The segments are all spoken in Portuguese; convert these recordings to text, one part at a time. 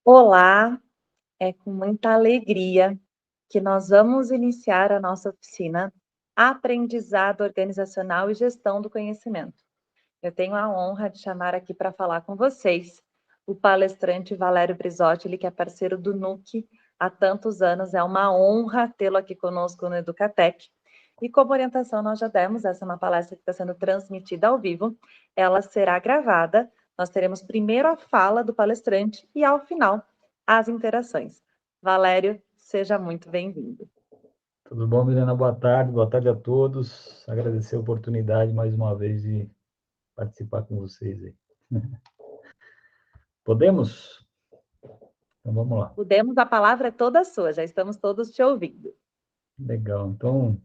Olá, é com muita alegria que nós vamos iniciar a nossa oficina Aprendizado Organizacional e Gestão do Conhecimento. Eu tenho a honra de chamar aqui para falar com vocês o palestrante Valério Brizotti, ele que é parceiro do NUC há tantos anos. É uma honra tê-lo aqui conosco no Educatec. E como orientação nós já demos, essa é uma palestra que está sendo transmitida ao vivo, ela será gravada. Nós teremos primeiro a fala do palestrante e, ao final, as interações. Valério, seja muito bem-vindo. Tudo bom, Milena? Boa tarde a todos. Agradecer a oportunidade mais uma vez de participar com vocês aí. Podemos? Então vamos lá. Podemos, a palavra é toda sua, já estamos todos te ouvindo. Legal. Então,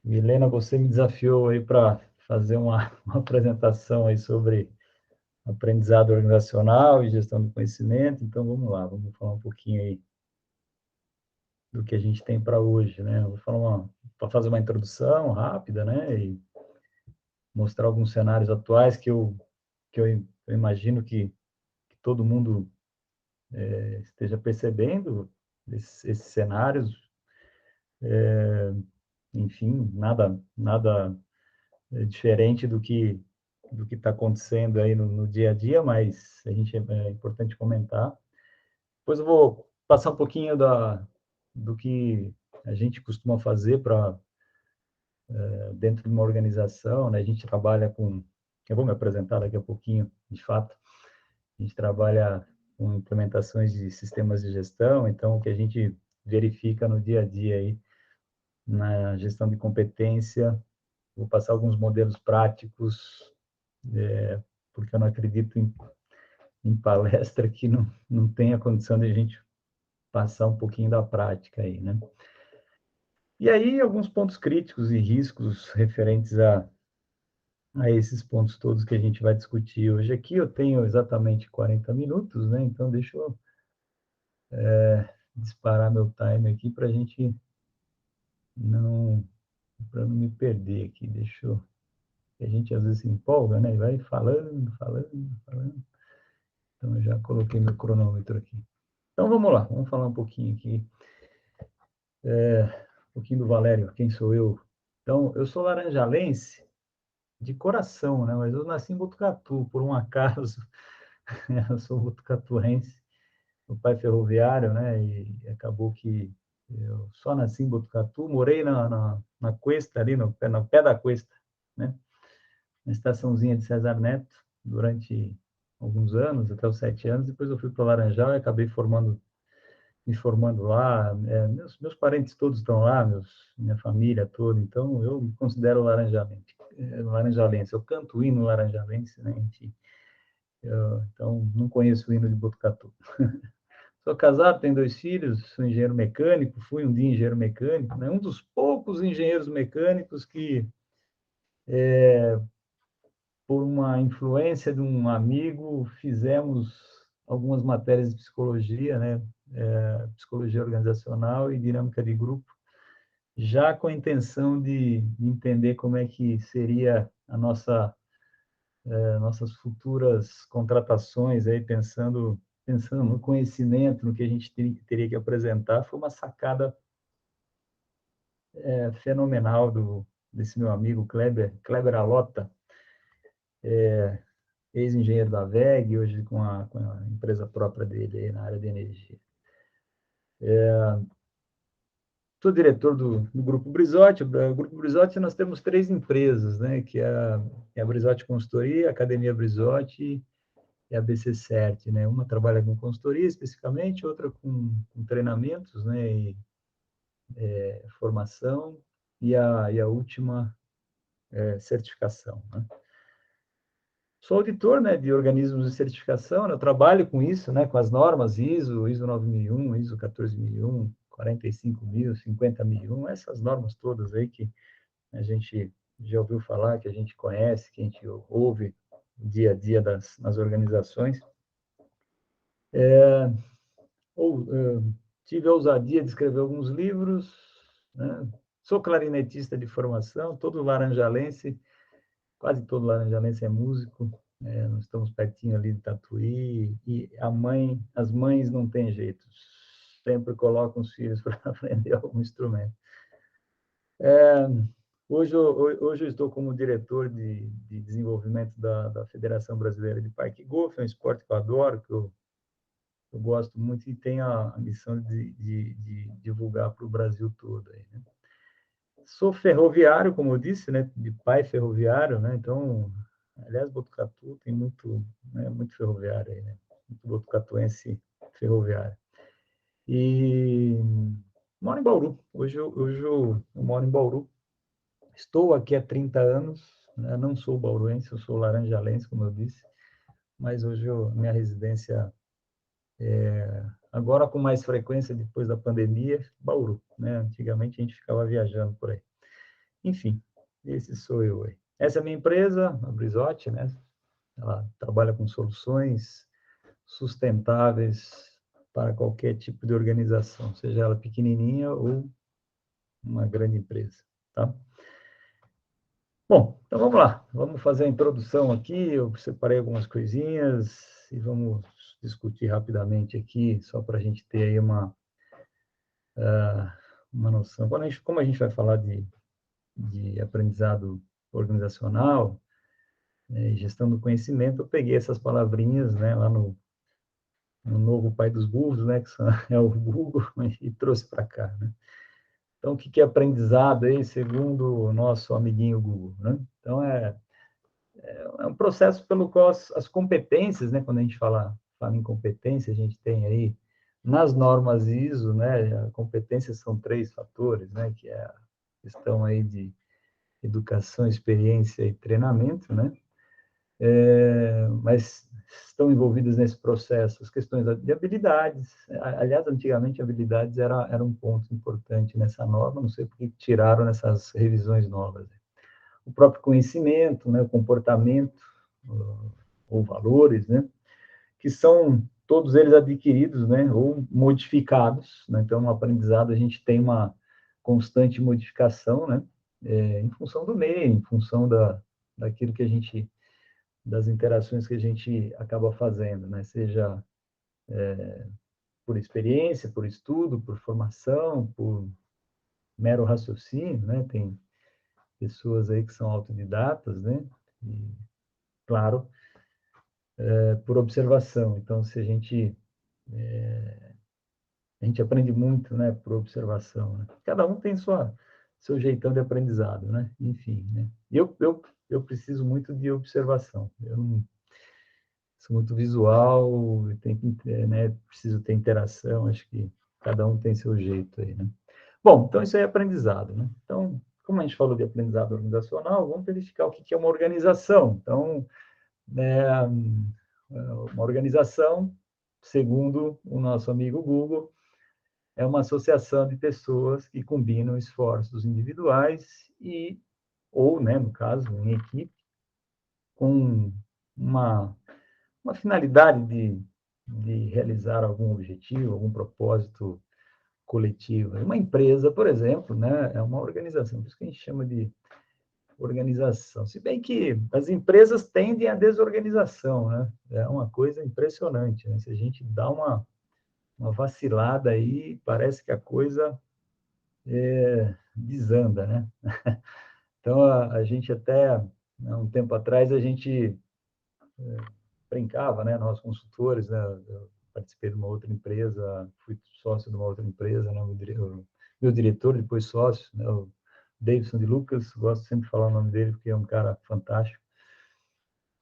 Milena, você me desafiou aí para fazer uma apresentação aí sobre aprendizado organizacional e gestão do conhecimento. Então vamos lá, vamos falar um pouquinho aí do que a gente tem para hoje, né? Eu vou falar para fazer uma introdução rápida, né? E mostrar alguns cenários atuais que eu imagino que todo mundo esteja percebendo esses cenários. Enfim, nada diferente do que está acontecendo aí no dia a dia, mas é importante comentar. Depois eu vou passar um pouquinho do que a gente costuma fazer para dentro de uma organização, né? A gente trabalha com, eu vou me apresentar daqui a pouquinho, de fato. A gente trabalha com implementações de sistemas de gestão, então o que a gente verifica no dia a dia aí na gestão de competência. Vou passar alguns modelos práticos, porque eu não acredito em palestra que não tenha condição de a gente passar um pouquinho da prática aí, né? E aí, alguns pontos críticos e riscos referentes a esses pontos todos que a gente vai discutir hoje aqui. Eu tenho exatamente 40 minutos, né? Então, deixa eu disparar meu time aqui para a gente não, para não me perder aqui. Deixa eu a gente às vezes se empolga, né? E vai falando. Então, eu já coloquei meu cronômetro aqui. Então, vamos lá, vamos falar um pouquinho aqui, um pouquinho do Valério, quem sou eu. Então, eu sou laranjalense de coração, né? Mas eu nasci em Botucatu, por um acaso. Eu sou botucatuense, meu pai é ferroviário, né? E acabou que eu só nasci em Botucatu, morei na Cuesta, ali no pé da Cuesta, né? Na estaçãozinha de César Neto, durante alguns anos, até os 7 anos. Depois eu fui para Laranjal e acabei me formando lá. Meus parentes todos estão lá, minha família toda. Então, eu me considero laranjalense. Eu canto o hino laranjalense, né? Então, não conheço o hino de Botucatu. Sou casado, tenho 2 filhos, sou engenheiro mecânico, fui um dia engenheiro mecânico, né? Um dos poucos engenheiros mecânicos que por uma influência de um amigo, fizemos algumas matérias de psicologia, né? Psicologia organizacional e dinâmica de grupo, já com a intenção de entender como é que seria nossas futuras contratações, aí pensando no conhecimento, no que a gente teria que apresentar. Foi uma sacada fenomenal desse meu amigo Kleber Alota, ex-engenheiro da WEG, hoje com a empresa própria dele aí na área de energia. Sou diretor do Grupo Brizotti. O Grupo Brizotti, nós temos 3 empresas, né? Que é a Brizotti Consultoria, a Academia Brizotti e a BC-Cert, né? Uma trabalha com consultoria especificamente, outra com treinamentos, né? E formação, e a última certificação, né? Sou auditor, né, de organismos de certificação, né? Eu trabalho com isso, né, com as normas ISO 9001, ISO 14001, 45.000, 50.001, essas normas todas aí que a gente já ouviu falar, que a gente conhece, que a gente ouve dia a dia nas organizações. Tive a ousadia de escrever alguns livros, né? Sou clarinetista de formação, todo laranjalense, quase todo laranjalense é músico, nós estamos pertinho ali de Tatuí, e as mães não têm jeito, sempre colocam os filhos para aprender algum instrumento. Hoje eu estou como diretor de desenvolvimento da Federação Brasileira de Parque Golf, é um esporte que eu adoro, que eu gosto muito e tenho a missão de divulgar para o Brasil todo aí, né? Sou ferroviário, como eu disse, né, de pai ferroviário, né, então, aliás, Botucatu tem muito, né, muito ferroviário aí, né, muito botucatuense ferroviário. E moro em Bauru, hoje eu moro em Bauru, estou aqui há 30 anos, né, não sou bauruense, eu sou laranjalense, como eu disse, mas hoje minha residência agora com mais frequência depois da pandemia, Bauru, né, antigamente a gente ficava viajando por aí. Enfim, esse sou eu aí. Essa é a minha empresa, a Brizotti, né? Ela trabalha com soluções sustentáveis para qualquer tipo de organização, seja ela pequenininha ou uma grande empresa, tá? Bom, então vamos lá. Vamos fazer a introdução aqui. Eu separei algumas coisinhas e vamos discutir rapidamente aqui, só para a gente ter aí uma noção. Como a gente vai falar de aprendizado organizacional, né, gestão do conhecimento, eu peguei essas palavrinhas, né, lá no novo pai dos burros, né, é o Google, e trouxe para cá, né? Então, o que é aprendizado aí, segundo o nosso amiguinho Google, né? Então, é um processo pelo qual as competências, né, quando a gente fala em competência, a gente tem aí, nas normas ISO, né, competências são 3 fatores, né, que é a questão aí de educação, experiência e treinamento, né? Mas estão envolvidas nesse processo as questões de habilidades. Aliás, antigamente, habilidades era um ponto importante nessa norma, não sei por que tiraram nessas revisões novas. O próprio conhecimento, né, o comportamento, ou valores, né, que são todos eles adquiridos, né, ou modificados, né? Então, no aprendizado, a gente tem uma constante modificação, né, em função do meio, em função daquilo que a gente das interações que a gente acaba fazendo, né? Seja por experiência, por estudo, por formação, por mero raciocínio, né? Tem pessoas aí que são autodidatas, né? E, claro, por observação. Então, se a gente aprende muito, né? Por observação, né? Cada um tem seu jeitão de aprendizado, né? Enfim, né? Eu preciso muito de observação. Eu não sou muito visual, tem que, né, preciso ter interação, acho que cada um tem seu jeito aí, né? Bom, então isso aí é aprendizado, né? Então, como a gente falou de aprendizado organizacional, vamos verificar o que é uma organização. Então, né, uma organização, segundo o nosso amigo Google, é uma associação de pessoas que combinam esforços individuais ou, né, no caso, em equipe, com uma finalidade de realizar algum objetivo, algum propósito coletivo. Uma empresa, por exemplo, né, é uma organização, por isso que a gente chama de organização. Se bem que as empresas tendem à desorganização, né? É uma coisa impressionante, né? Se a gente dá uma vacilada aí, parece que a coisa desanda, né? Então, a gente até, né, um tempo atrás, a gente brincava, né? Nós consultores, né? Eu participei de uma outra empresa, fui sócio de uma outra empresa, né? Meu diretor, depois sócio, né? O Davidson de Lucas, gosto sempre de falar o nome dele porque é um cara fantástico.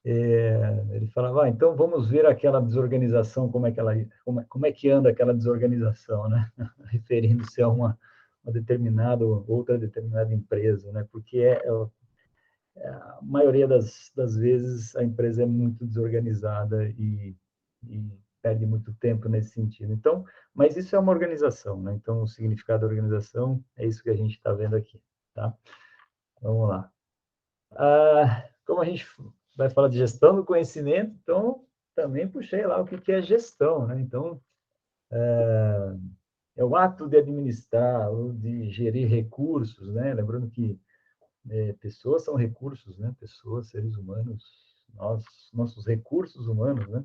Ele falava, então vamos ver aquela desorganização, como é que anda aquela desorganização, né? Referindo-se a uma determinada, outra determinada empresa, né? Porque a maioria das vezes a empresa é muito desorganizada e perde muito tempo nesse sentido. Então, mas isso é uma organização, né? Então, o significado da organização é isso que a gente está vendo aqui, tá? Vamos lá. Como a gente vai falar de gestão do conhecimento, então também puxei lá o que é gestão, né? Então, é o ato de administrar ou de gerir recursos, né? Lembrando que pessoas são recursos, né? Pessoas, seres humanos, nossos recursos humanos, né?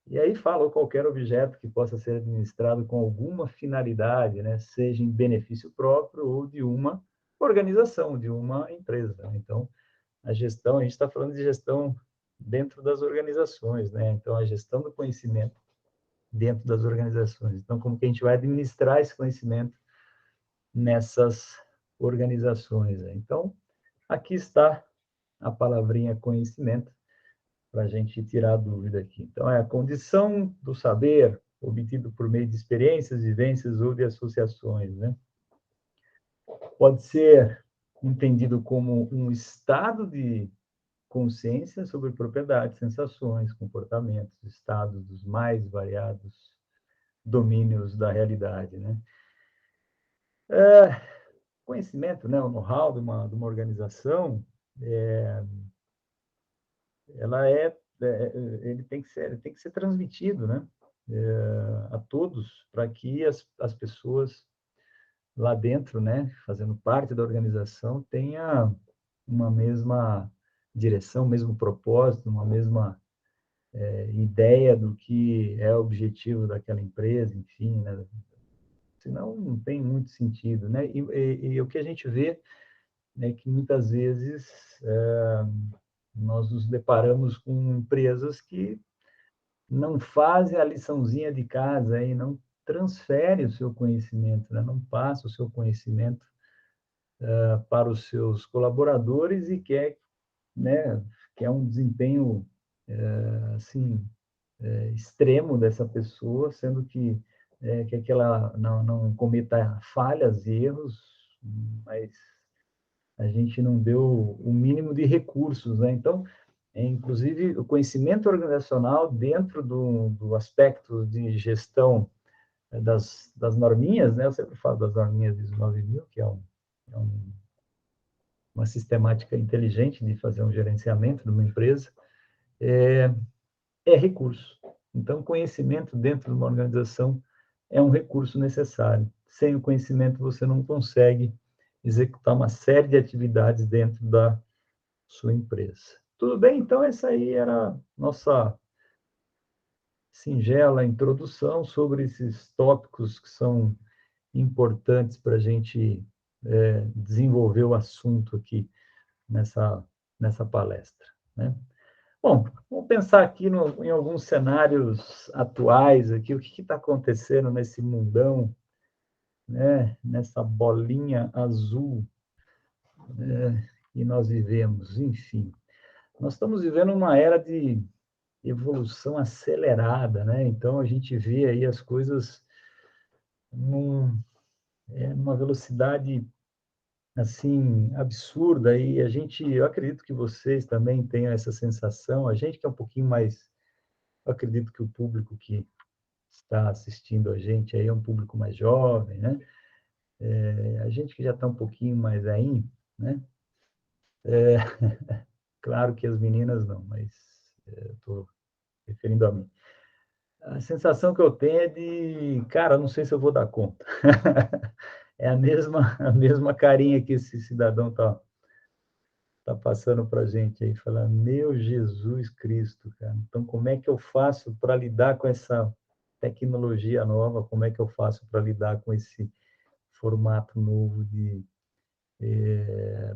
E aí fala qualquer objeto que possa ser administrado com alguma finalidade, né? Seja em benefício próprio ou de uma organização, de uma empresa. Então, a gestão, a gente está falando de gestão dentro das organizações, né? Então, a gestão do conhecimento dentro das organizações. Então, como que a gente vai administrar esse conhecimento nessas organizações, né? Então, aqui está a palavrinha conhecimento, para a gente tirar a dúvida aqui. Então, é a condição do saber obtido por meio de experiências, vivências ou de associações, né? Pode ser entendido como um estado de consciência sobre propriedades, sensações, comportamentos, estados dos mais variados domínios da realidade, né? Conhecimento, né, o know-how de uma organização, ela ele tem que ser transmitido, né, a todos, para que as pessoas lá dentro, né, fazendo parte da organização, tenha uma mesma direção, mesmo propósito, uma mesma ideia do que é o objetivo daquela empresa, enfim, né? Senão não tem muito sentido, né? E o que a gente vê é que muitas vezes nós nos deparamos com empresas que não fazem a liçãozinha de casa e não transfere o seu conhecimento, né? Não passa o seu conhecimento para os seus colaboradores e quer, né, quer um desempenho assim extremo dessa pessoa, sendo que aquela não cometa falhas e erros, mas a gente não deu o mínimo de recursos, né? Então, inclusive, o conhecimento organizacional dentro do aspecto de gestão das norminhas, né? Eu sempre falo das norminhas de 9000, que é uma sistemática inteligente de fazer um gerenciamento de uma empresa, é recurso. Então, conhecimento dentro de uma organização é um recurso necessário. Sem o conhecimento, você não consegue executar uma série de atividades dentro da sua empresa. Tudo bem? Então, essa aí era a nossa singela introdução sobre esses tópicos que são importantes para a gente desenvolver o assunto aqui nessa palestra, né? Bom, vamos pensar aqui em alguns cenários atuais aqui, o que está acontecendo nesse mundão, né? Nessa bolinha azul, que nós vivemos. Enfim, nós estamos vivendo uma era de evolução acelerada, né? Então a gente vê aí as coisas numa velocidade assim absurda e eu acredito que vocês também tenham essa sensação. A gente que é um pouquinho mais, eu acredito que o público que está assistindo a gente aí é um público mais jovem, né? A gente que já está um pouquinho mais aí, né? Claro que as meninas não, mas estou referindo a mim. A sensação que eu tenho é de, cara, não sei se eu vou dar conta. É a mesma carinha que esse cidadão tá passando para a gente aí, falando, meu Jesus Cristo, cara. Então, como é que eu faço para lidar com essa tecnologia nova? Como é que eu faço para lidar com esse formato novo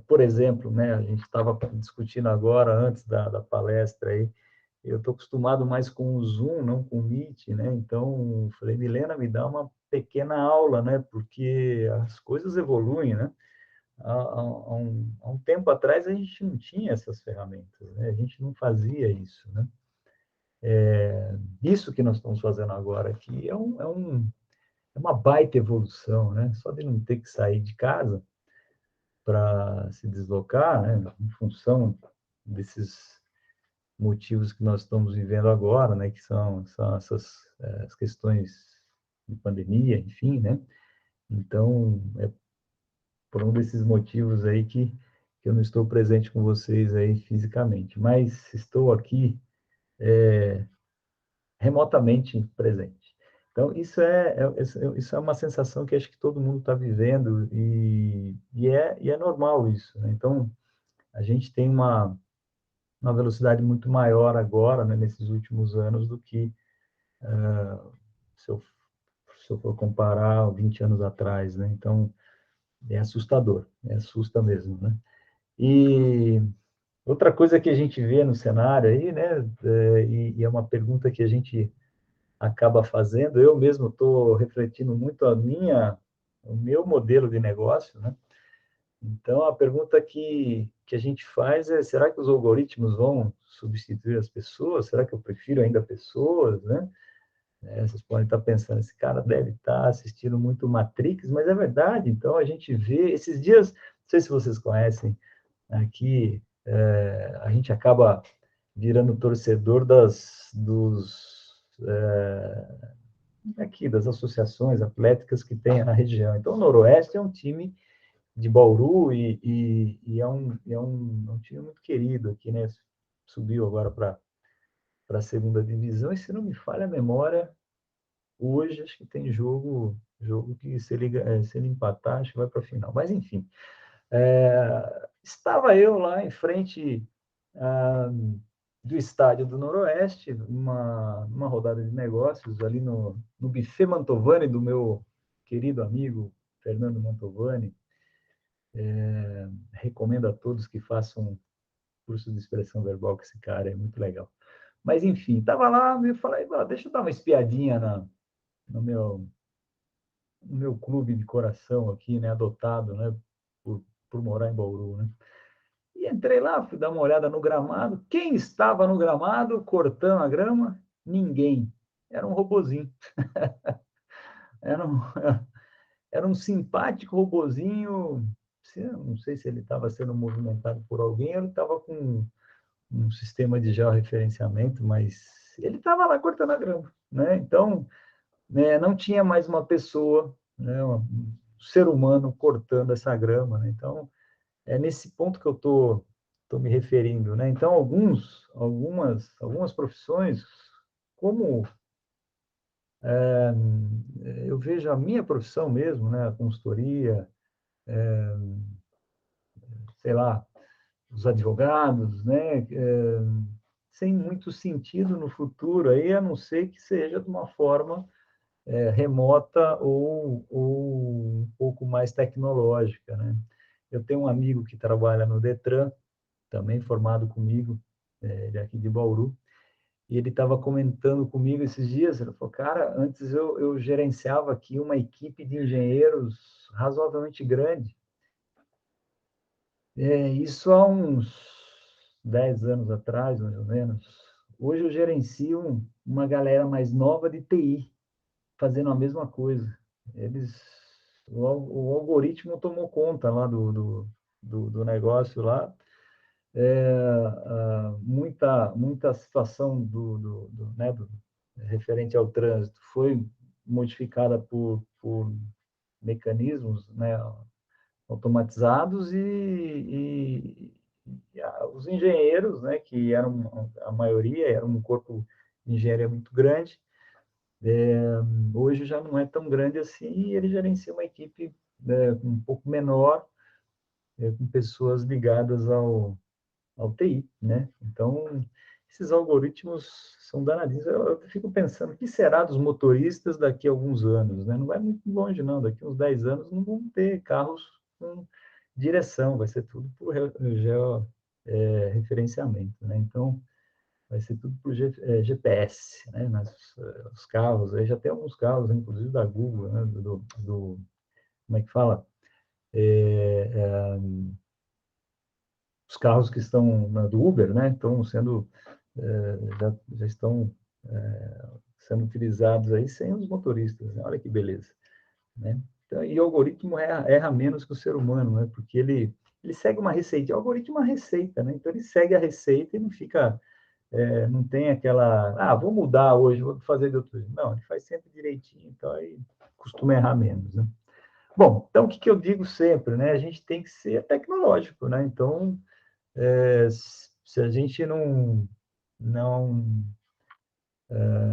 por exemplo, né? A gente estava discutindo agora, antes da palestra aí, eu estou acostumado mais com o Zoom, não com o Meet, né? Então, falei, Milena, me dá uma pequena aula, né? Porque as coisas evoluem, né? Há um tempo atrás a gente não tinha essas ferramentas, né? A gente não fazia isso, né? Isso que nós estamos fazendo agora aqui é uma baita evolução, né? Só de não ter que sair de casa para se deslocar, né? Em função desses motivos que nós estamos vivendo agora, né? Que são essas as questões de pandemia, enfim, né? Então, por um desses motivos aí que eu não estou presente com vocês aí fisicamente, mas estou aqui remotamente presente. Então, isso é uma sensação que acho que todo mundo está vivendo e é normal isso, né? Então, a gente tem uma velocidade muito maior agora, né, nesses últimos anos, do que se eu, se eu for comparar 20 anos atrás, né? Então, é assustador, assusta mesmo, né? E outra coisa que a gente vê no cenário aí, né, e é uma pergunta que a gente acaba fazendo, eu mesmo estou refletindo muito o meu modelo de negócio, né? Então, a pergunta que a gente faz é: será que os algoritmos vão substituir as pessoas? Será que eu prefiro ainda pessoas, né? Vocês podem estar pensando, esse cara deve estar assistindo muito Matrix, mas é verdade. Então, a gente vê, esses dias, não sei se vocês conhecem, aqui, a gente acaba virando torcedor aqui, das associações atléticas que tem na região. Então, o Noroeste é um time de Bauru e é um time muito querido aqui, né? Subiu agora para a segunda divisão, e se não me falha a memória, hoje acho que tem jogo que se ele empatar, acho que vai para a final. Mas enfim, estava eu lá em frente ah, do estádio do Noroeste, numa rodada de negócios ali no Buffet Mantovani, do meu querido amigo Fernando Mantovani. Recomendo a todos que façam curso de expressão verbal com esse cara, é muito legal. Mas enfim, estava lá, eu falei, deixa eu dar uma espiadinha no meu clube de coração aqui, né, adotado, né, por morar em Bauru, né? E entrei lá, fui dar uma olhada no gramado. Quem estava no gramado cortando a grama? Ninguém. Era um robozinho. Era um, era um simpático robozinho. Não sei se ele estava sendo movimentado por alguém, ou ele estava com um sistema de georreferenciamento, mas ele estava lá cortando a grama, né? Então, né, não tinha mais uma pessoa, né, um ser humano cortando essa grama, né? Então, é nesse ponto que eu tô me referindo, né? Então, algumas profissões, como eu vejo a minha profissão mesmo, né? A consultoria, sei lá, os advogados, né? Sem muito sentido no futuro, aí, a não ser que seja de uma forma remota ou um pouco mais tecnológica, né? Eu tenho um amigo que trabalha no Detran, também formado comigo, ele é aqui de Bauru, e ele estava comentando comigo esses dias, ele falou, cara, antes eu gerenciava aqui uma equipe de engenheiros razoavelmente grande, isso há uns 10 anos atrás, mais ou menos. Hoje eu gerencio uma galera mais nova de TI, fazendo a mesma coisa. Eles, o algoritmo tomou conta lá do negócio lá. Muita situação referente ao trânsito foi modificada por mecanismos, né, automatizados, e os engenheiros, né, que eram a maioria, era um corpo de engenharia muito grande, hoje já não é tão grande assim, e ele gerencia uma equipe, né, um pouco menor, com pessoas ligadas ao TI, né? Então, esses algoritmos são danadinhos. Eu fico pensando, o que será dos motoristas daqui a alguns anos, né? Não vai muito longe, não. Daqui a uns 10 anos não vão ter carros com direção, vai ser tudo por referenciamento, né? Então, vai ser tudo por GPS, né? Os carros, aí já tem alguns carros, inclusive da Google, né? Como é que fala? É, é, os carros que estão do Uber, né? Estão sendo já estão sendo utilizados aí sem os motoristas, né? Olha que beleza, né? Então, e o algoritmo erra menos que o ser humano, né? Porque ele segue uma receita. O algoritmo é uma receita, né? Então ele segue a receita e não fica não tem aquela, vou mudar hoje, vou fazer de outro jeito. Não, ele faz sempre direitinho, então aí costuma errar menos, né? Bom, então o que eu digo sempre, né? A gente tem que ser tecnológico, né? Então, se a gente não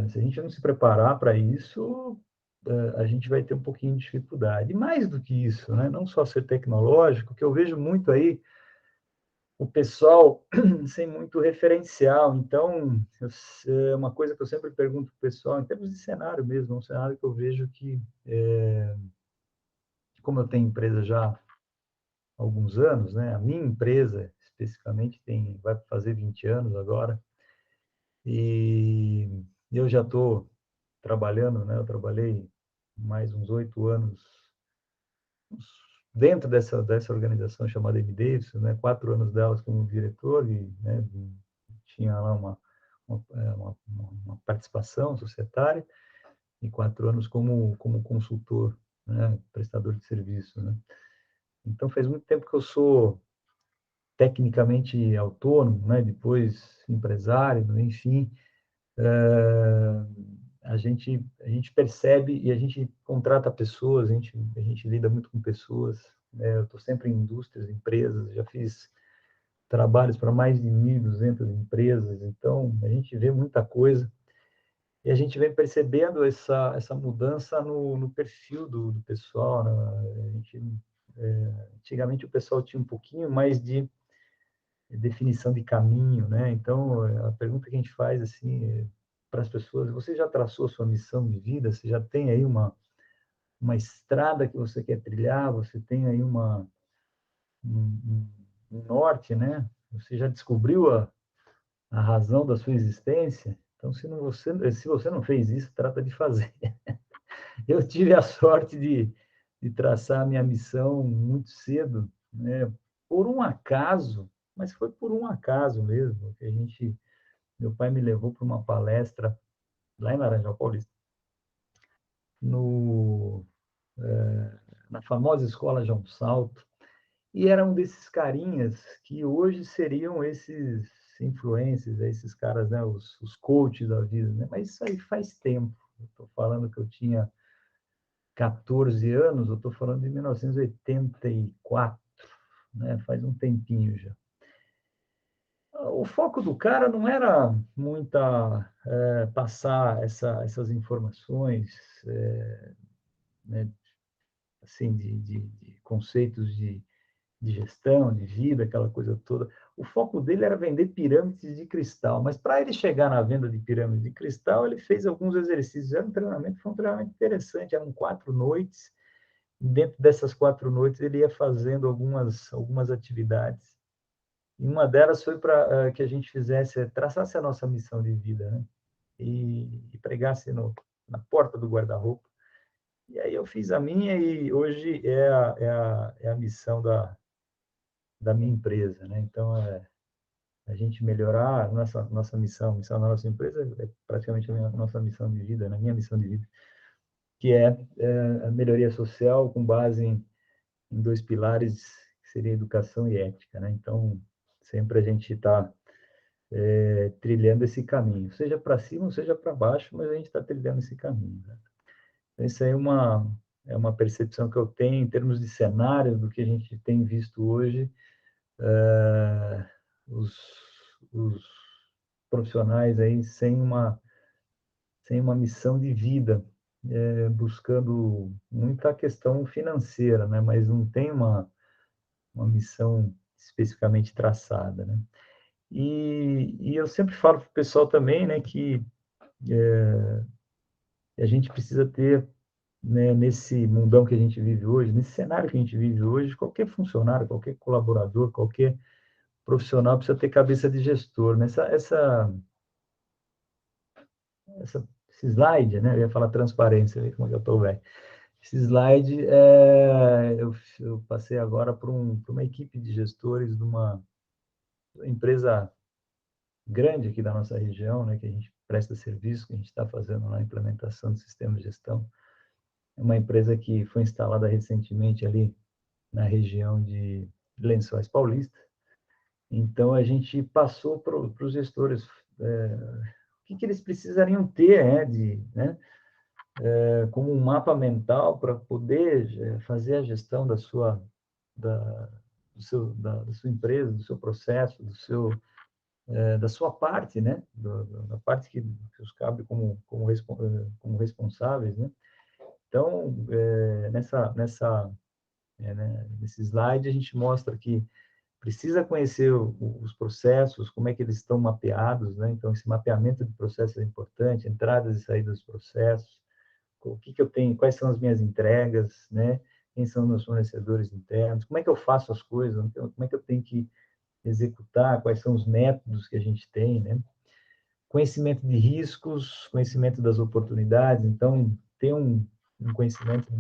se a gente não se preparar para isso, a gente vai ter um pouquinho de dificuldade. E mais do que isso, né? Não só ser tecnológico, que eu vejo muito aí o pessoal sem muito referencial. Então, é uma coisa que eu sempre pergunto para o pessoal, em termos de cenário mesmo, um cenário que eu vejo que, como eu tenho empresa já há alguns anos, né, a minha empresa especificamente vai fazer 20 anos agora, e eu já estou trabalhando, né, eu trabalhei mais uns 8 anos dentro dessa organização chamada M. Davidson, né, 4 anos delas como diretor e, né, tinha lá uma participação societária e 4 anos como consultor, né, prestador de serviço, né. Então faz muito tempo que eu sou tecnicamente autônomo, né, depois empresário, enfim, a gente percebe e a gente contrata pessoas, a gente lida muito com pessoas, né, eu estou sempre em indústrias, empresas, já fiz trabalhos para mais de 1.200 empresas, então a gente vê muita coisa e a gente vem percebendo essa mudança no perfil do pessoal, né? Antigamente o pessoal tinha um pouquinho mais de definição de caminho, né? Então a pergunta que a gente faz assim para as pessoas: você já traçou a sua missão de vida? Você já tem aí uma estrada que você quer trilhar? Você tem aí um norte, né? Você já descobriu a razão da sua existência? Então, se você não fez isso, trata de fazer. Eu tive a sorte de traçar a minha missão muito cedo, né? Por um acaso, mas foi por um acaso mesmo, que meu pai me levou para uma palestra lá em Laranjal Paulista, no, na famosa escola João Salto, e era um desses carinhas que hoje seriam esses influencers, esses caras, né, os coaches da vida, né? Mas isso aí faz tempo. Estou falando que eu tinha 14 anos, eu estou falando de 1984, né? Faz um tempinho já. O foco do cara não era muita passar essas informações, né, assim, de conceitos de gestão, de vida, aquela coisa toda. O foco dele era vender pirâmides de cristal, mas para ele chegar na venda de pirâmides de cristal, ele fez alguns exercícios. Foi um treinamento interessante, eram 4 noites. Dentro dessas 4 noites, ele ia fazendo algumas atividades. E uma delas foi para que a gente traçasse a nossa missão de vida, né? E pregasse na porta do guarda-roupa. E aí eu fiz a minha e hoje é a missão da minha empresa, né? Então, a gente melhorar a nossa missão, a missão da nossa empresa é praticamente a nossa missão de vida, né? A minha missão de vida, que é a melhoria social com base em dois pilares, que seria educação e ética, né? Então, sempre a gente está trilhando esse caminho, seja para cima ou seja para baixo, mas a gente está trilhando esse caminho, né? Então, isso aí é uma percepção que eu tenho em termos de cenário do que a gente tem visto hoje, os, os profissionais aí sem uma missão de vida, buscando muita questão financeira, né? Mas não tem uma missão especificamente traçada, né? E eu sempre falo para o pessoal também, né, que a gente precisa ter, né, nesse mundão que a gente vive hoje, nesse cenário que a gente vive hoje, qualquer funcionário, qualquer colaborador, qualquer profissional precisa ter cabeça de gestor, né? Esse slide, né? Eu ia falar transparência, como é que eu estou velho. Esse slide, eu passei agora para uma equipe de gestores de uma empresa grande aqui da nossa região, né, que a gente presta serviço, que a gente está fazendo lá a implementação do sistema de gestão. É uma empresa que foi instalada recentemente ali na região de Lençóis Paulista. Então, a gente passou para os gestores o que eles precisariam ter, como um mapa mental para poder fazer a gestão da, da sua empresa, do seu processo, da sua parte, né? Da parte que os cabe como responsáveis, né? Então, nesse slide, a gente mostra que precisa conhecer os processos, como é que eles estão mapeados, né? Então, esse mapeamento de processos é importante, entradas e saídas dos processos, o que que eu tenho, quais são as minhas entregas, né? Quem são meus fornecedores internos, como é que eu faço as coisas, então, como é que eu tenho que executar, quais são os métodos que a gente tem, né? Conhecimento de riscos, conhecimento das oportunidades, então, ter um conhecimento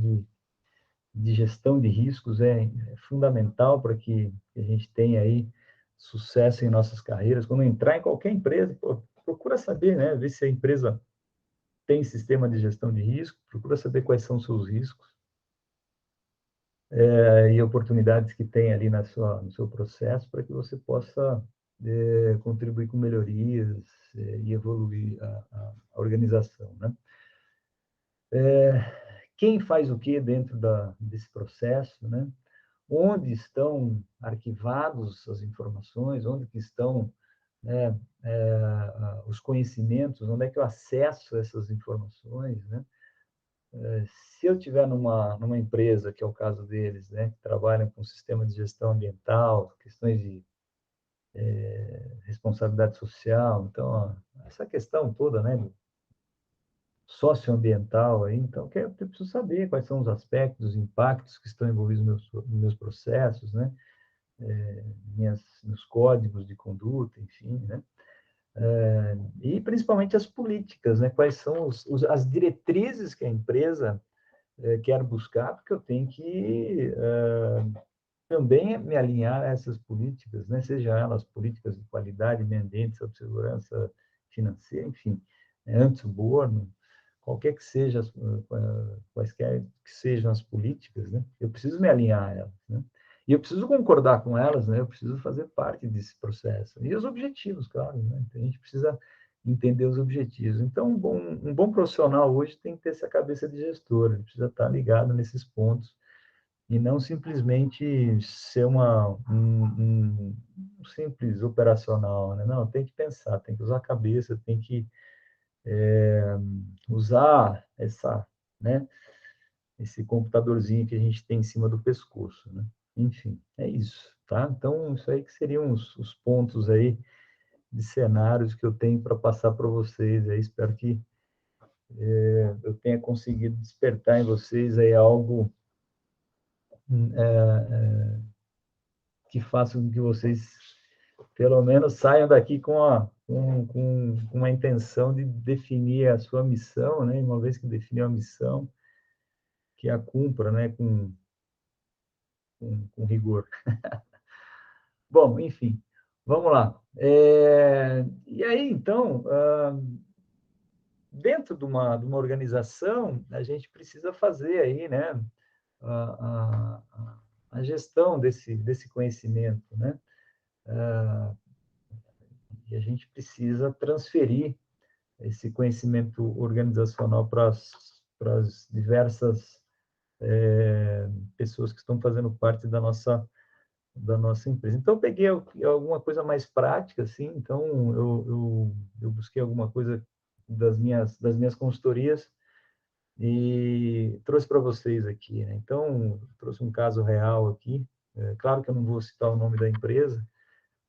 de gestão de riscos é fundamental para que a gente tenha aí sucesso em nossas carreiras. Quando entrar em qualquer empresa, pô, procura saber, né? Ver se a empresa tem sistema de gestão de risco, procura saber quais são os seus riscos e oportunidades que tem ali no seu processo para que você possa contribuir com melhorias e evoluir a organização, né? Quem faz o que dentro desse processo, né? Onde estão arquivados as informações, onde que estão, né, os conhecimentos, onde é que eu acesso essas informações, né? Se eu tiver numa empresa, que é o caso deles, né, que trabalham com sistema de gestão ambiental, questões de responsabilidade social, então, essa questão toda, né, socioambiental aí, então, eu preciso saber quais são os aspectos, os impactos que estão envolvidos nos meus processos, né, meus códigos de conduta, enfim, né? E principalmente as políticas, né? Quais são as diretrizes que a empresa quer buscar, porque eu tenho que também me alinhar a essas políticas, né? Seja elas políticas de qualidade, meio ambiente, sobre segurança financeira, enfim, anti-suborno, qualquer que seja, quaisquer que sejam as políticas, né? Eu preciso me alinhar a elas, né? E eu preciso concordar com elas, né? Eu preciso fazer parte desse processo. E os objetivos, claro, né? Então, a gente precisa entender os objetivos. Então, um bom profissional hoje tem que ter essa cabeça de gestor, ele precisa estar ligado nesses pontos e não simplesmente ser um simples operacional, né? Não, tem que pensar, tem que usar a cabeça, tem que usar né, esse computadorzinho que a gente tem em cima do pescoço, né? Enfim, é isso, tá? Então, isso aí que seriam os pontos aí de cenários que eu tenho para passar para vocês aí. Espero que eu tenha conseguido despertar em vocês aí algo que faça com que vocês, pelo menos, saiam daqui com uma intenção de definir a sua missão, né? Uma vez que definiu a missão, que a cumpra, né? Com rigor. Bom, enfim, vamos lá. E aí, então, dentro de uma organização, a gente precisa fazer aí, né? A, a gestão desse conhecimento, né? E a gente precisa transferir esse conhecimento organizacional para as diversas pessoas que estão fazendo parte da nossa empresa. Então, eu peguei alguma coisa mais prática, assim, então eu busquei alguma coisa das minhas consultorias e trouxe para vocês aqui, né? Então, trouxe um caso real aqui. Claro que eu não vou citar o nome da empresa,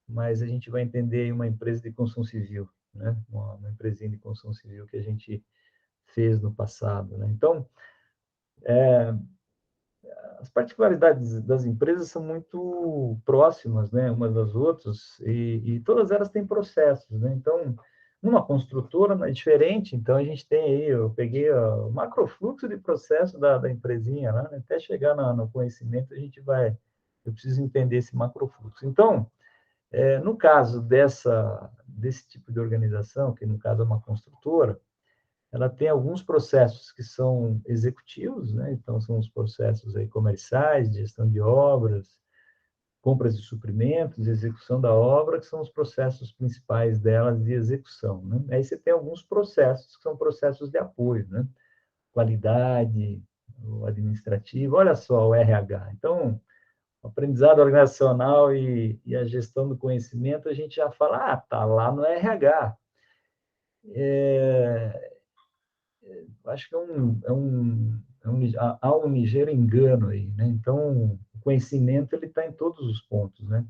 mas a gente vai entender aí uma empresa de construção civil, né? Uma empresinha de construção civil que a gente fez no passado, né? Então, as particularidades das empresas são muito próximas, né, umas das outras, e todas elas têm processos, né? Então, numa construtora é diferente, então a gente tem aí, eu peguei o macrofluxo de processo da empresinha lá, né? Até chegar no conhecimento, eu preciso entender esse macrofluxo. Então, no caso desse tipo de organização, que no caso é uma construtora, ela tem alguns processos que são executivos, né? Então, são os processos aí comerciais, de gestão de obras, compras de suprimentos, execução da obra, que são os processos principais delas de execução, né? Aí você tem alguns processos que são processos de apoio, né? Qualidade, o administrativo, olha só, o RH. Então, o aprendizado organizacional e a gestão do conhecimento, a gente já fala, tá lá no RH. Acho que há um ligeiro engano aí, né? Então, o conhecimento ele está em todos os pontos, né?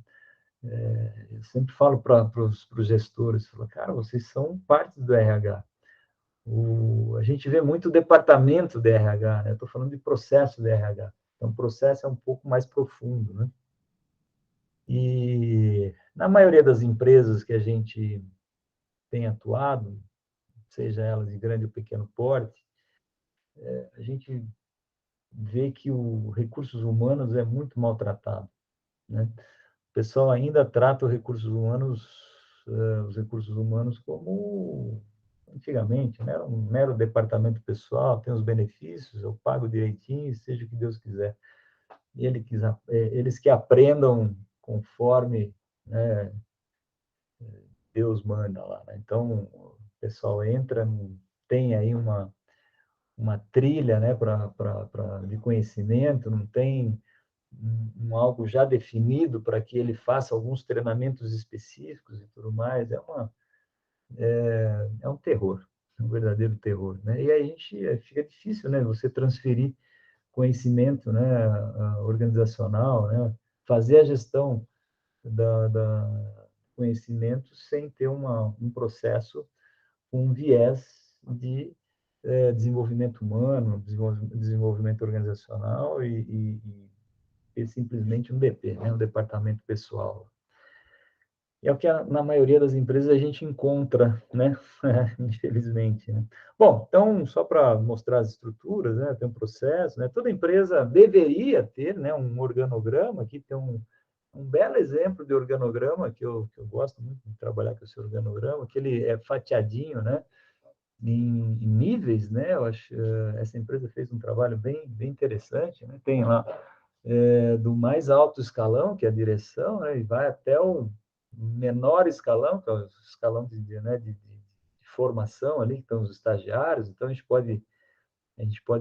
Eu sempre falo para os gestores, falo, cara, vocês são parte do RH. A gente vê muito o departamento de RH, né? Estou falando de processo de RH. Então, o processo é um pouco mais profundo, né? E na maioria das empresas que a gente tem atuado, seja elas de grande ou pequeno porte, a gente vê que o recursos humanos é muito maltratado, né? O pessoal ainda trata os recursos humanos como antigamente, né? Um mero departamento pessoal, tem os benefícios, eu pago direitinho, seja o que Deus quiser. Eles que aprendam conforme, né, Deus manda lá, né? Então, o pessoal entra, tem aí uma trilha, né, de conhecimento, não tem algo já definido para que ele faça alguns treinamentos específicos e tudo mais. É um terror, é um verdadeiro terror, né? E aí fica difícil, né, você transferir conhecimento, né, organizacional, né, fazer a gestão da conhecimento sem ter um processo com um viés de desenvolvimento humano, desenvolvimento organizacional e simplesmente um DP, né, um departamento pessoal. E é o que na maioria das empresas a gente encontra, né? Infelizmente, né? Bom, então, só para mostrar as estruturas, né? Tem um processo, né? Toda empresa deveria ter, né, um organograma. Aqui tem um belo exemplo de organograma, que eu gosto muito de trabalhar com esse organograma, que ele é fatiadinho, né? Em níveis, né? Eu acho essa empresa fez um trabalho bem interessante, né? Tem lá do mais alto escalão, que é a direção, né? E vai até o menor escalão, que é o escalão de formação ali, que estão os estagiários. Então a gente pode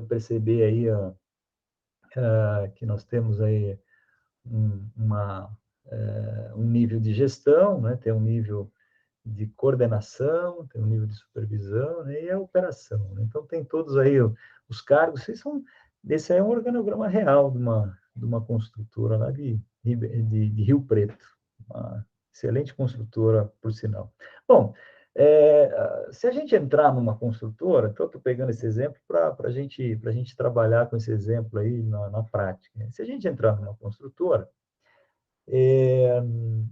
perceber aí que nós temos aí um nível de gestão, né? Tem um nível de coordenação, tem um nível de supervisão, né, e a operação, né? Então, tem todos aí os cargos. Esse aí é um organograma real de uma construtora lá de Rio Preto, uma excelente construtora, por sinal. Bom, se a gente entrar numa construtora, então estou pegando esse exemplo para a gente trabalhar com esse exemplo aí na prática. Se a gente entrar numa construtora,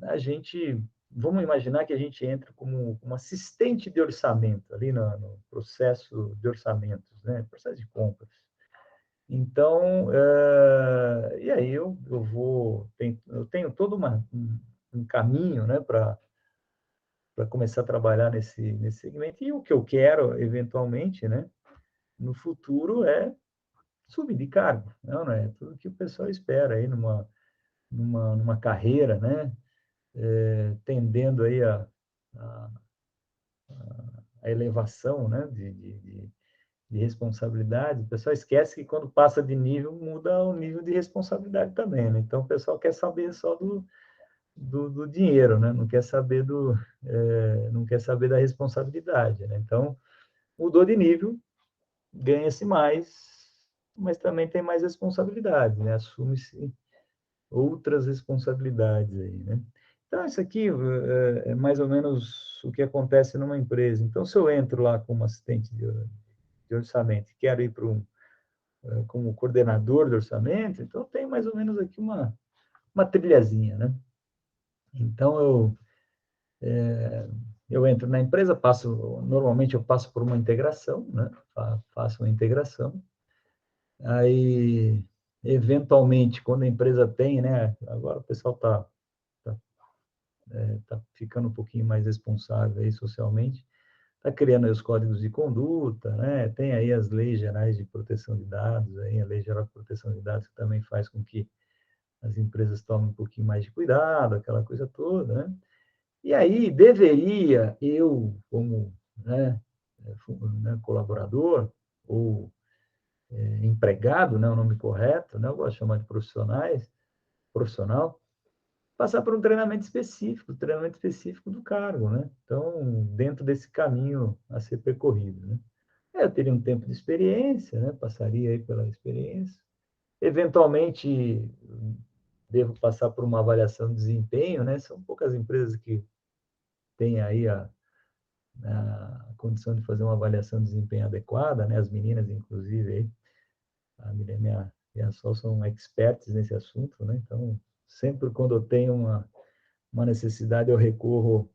a gente, vamos imaginar que a gente entra como assistente de orçamento ali no processo de orçamentos, né? Processo de compras. Então, e aí eu tenho todo um caminho, né, para começar a trabalhar nesse segmento. E o que eu quero, eventualmente, né, no futuro é subir de cargo. Não é tudo que o pessoal espera aí numa carreira, né? Tendendo aí a, a elevação, né, de responsabilidade. O pessoal esquece que quando passa de nível, muda o nível de responsabilidade também, né? Então, o pessoal quer saber só do dinheiro, né? Não quer saber da responsabilidade, né? Então, mudou de nível, ganha-se mais, mas também tem mais responsabilidade, né? Assume-se outras responsabilidades aí, né? Então, isso aqui é mais ou menos o que acontece numa empresa. Então, se eu entro lá como assistente de orçamento e quero ir como coordenador de orçamento, então tem mais ou menos aqui uma trilhazinha, né? Então, eu entro na empresa, normalmente eu passo por uma integração, né? Faço uma integração. Aí, eventualmente, quando a empresa tem, né? Agora o pessoal está ficando um pouquinho mais responsável aí socialmente, está criando aí os códigos de conduta, né? Tem aí as leis gerais de proteção de dados, aí a Lei Geral de Proteção de Dados, que também faz com que as empresas tomem um pouquinho mais de cuidado, aquela coisa toda, né? E aí deveria eu, como, né, colaborador ou empregado, né, o nome correto, né? Eu gosto de chamar de profissional, passar por um treinamento específico do cargo, né? Então, dentro desse caminho a ser percorrido, né? Eu teria um tempo de experiência, né? Passaria aí pela experiência. Eventualmente, devo passar por uma avaliação de desempenho, né? São poucas empresas que têm aí a condição de fazer uma avaliação de desempenho adequada, né? As meninas, inclusive, aí, a minha, minha só são experts nesse assunto, né? Então, sempre quando eu tenho uma necessidade, eu recorro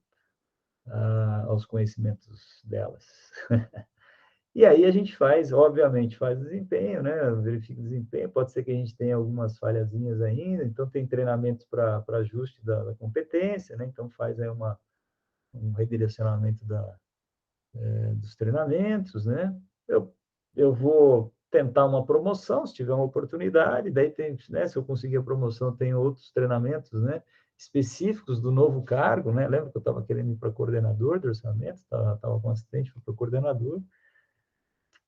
aos conhecimentos delas. E aí a gente faz, obviamente, faz o desempenho, né? Verifica o desempenho. Pode ser que a gente tenha algumas falhazinhas ainda, então tem treinamentos para ajuste da competência, né? Então faz aí um redirecionamento dos treinamentos, né? Eu vou tentar uma promoção, se tiver uma oportunidade, daí tem, né? Se eu conseguir a promoção, tem outros treinamentos, né? Específicos do novo cargo, né? Lembra que eu estava querendo ir para coordenador de orçamento, estava com assistente para coordenador,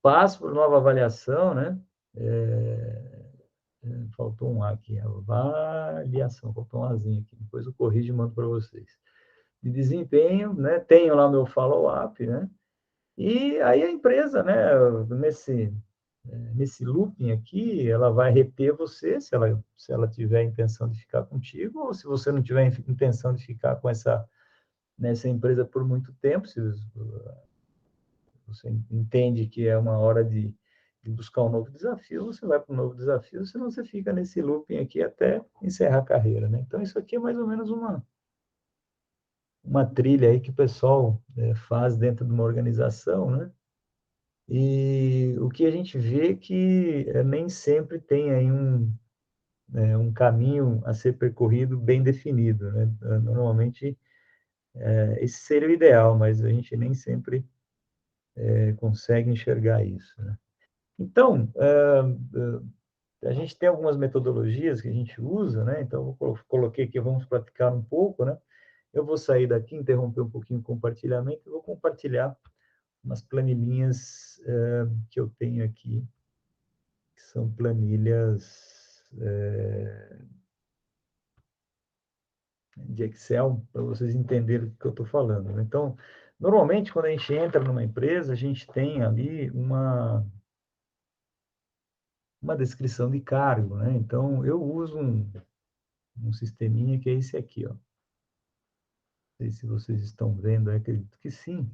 passo por nova avaliação, né? É, faltou um A aqui, avaliação, faltou um Azinho aqui, depois eu corrijo e mando para vocês. De desempenho, né? Tenho lá meu follow-up, né? E aí a empresa, né? Nesse looping aqui, ela vai reter você, se ela tiver a intenção de ficar contigo, ou se você não tiver intenção de ficar nessa empresa por muito tempo, se você entende que é uma hora de buscar um novo desafio, você vai para um novo desafio, senão você fica nesse looping aqui até encerrar a carreira, né? Então, isso aqui é mais ou menos uma trilha aí que o pessoal faz dentro de uma organização, né? E o que a gente vê é que nem sempre tem aí um caminho a ser percorrido bem definido, né? Normalmente, esse seria o ideal, mas a gente nem sempre consegue enxergar isso, né? Então, a gente tem algumas metodologias que a gente usa, né? Então, eu coloquei aqui, vamos praticar um pouco, né? Eu vou sair daqui, interromper um pouquinho o compartilhamento e vou compartilhar umas planilhinhas que eu tenho aqui, que são planilhas de Excel, para vocês entenderem o que eu estou falando, né? Então, normalmente, quando a gente entra numa empresa, a gente tem ali uma descrição de cargo, né? Então, eu uso um sisteminha que é esse aqui, ó. Não sei se vocês estão vendo, acredito que sim.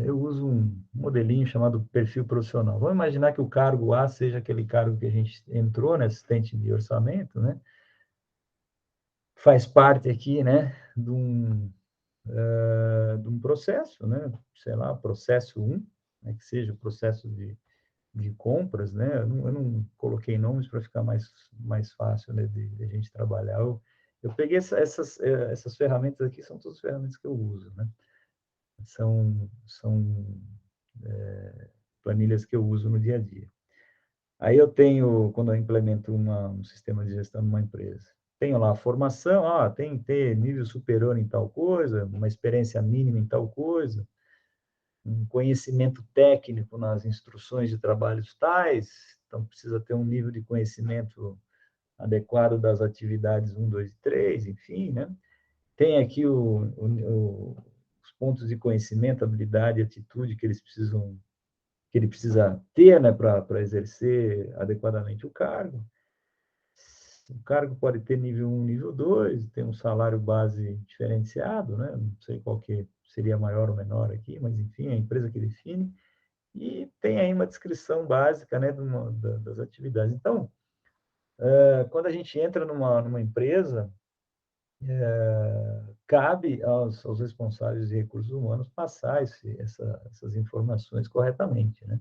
Eu uso um modelinho chamado perfil profissional. Vamos imaginar que o cargo A seja aquele cargo que a gente entrou, né, assistente de orçamento, né? Faz parte aqui, né, de um processo, né? Sei lá, processo 1, né, que seja o processo de compras, né? Eu não coloquei nomes para ficar mais fácil, né, de a gente trabalhar. Eu peguei essas ferramentas aqui, são todas as ferramentas que eu uso, né? São planilhas que eu uso no dia a dia. Aí eu tenho, quando eu implemento um sistema de gestão numa empresa, tenho lá a formação, tem que ter nível superior em tal coisa, uma experiência mínima em tal coisa, um conhecimento técnico nas instruções de trabalhos tais, então precisa ter um nível de conhecimento adequado das atividades 1, 2 e 3, enfim, né? Tem aqui os pontos de conhecimento, habilidade e atitude que ele precisa ter, né, para exercer adequadamente o cargo. O cargo pode ter nível 1, nível 2, tem um salário base diferenciado, né? Não sei qual que seria maior ou menor aqui, mas enfim, é a empresa que define. E tem aí uma descrição básica, né, das atividades. Então, quando a gente entra numa empresa, cabe aos responsáveis de recursos humanos passar essas informações corretamente, né?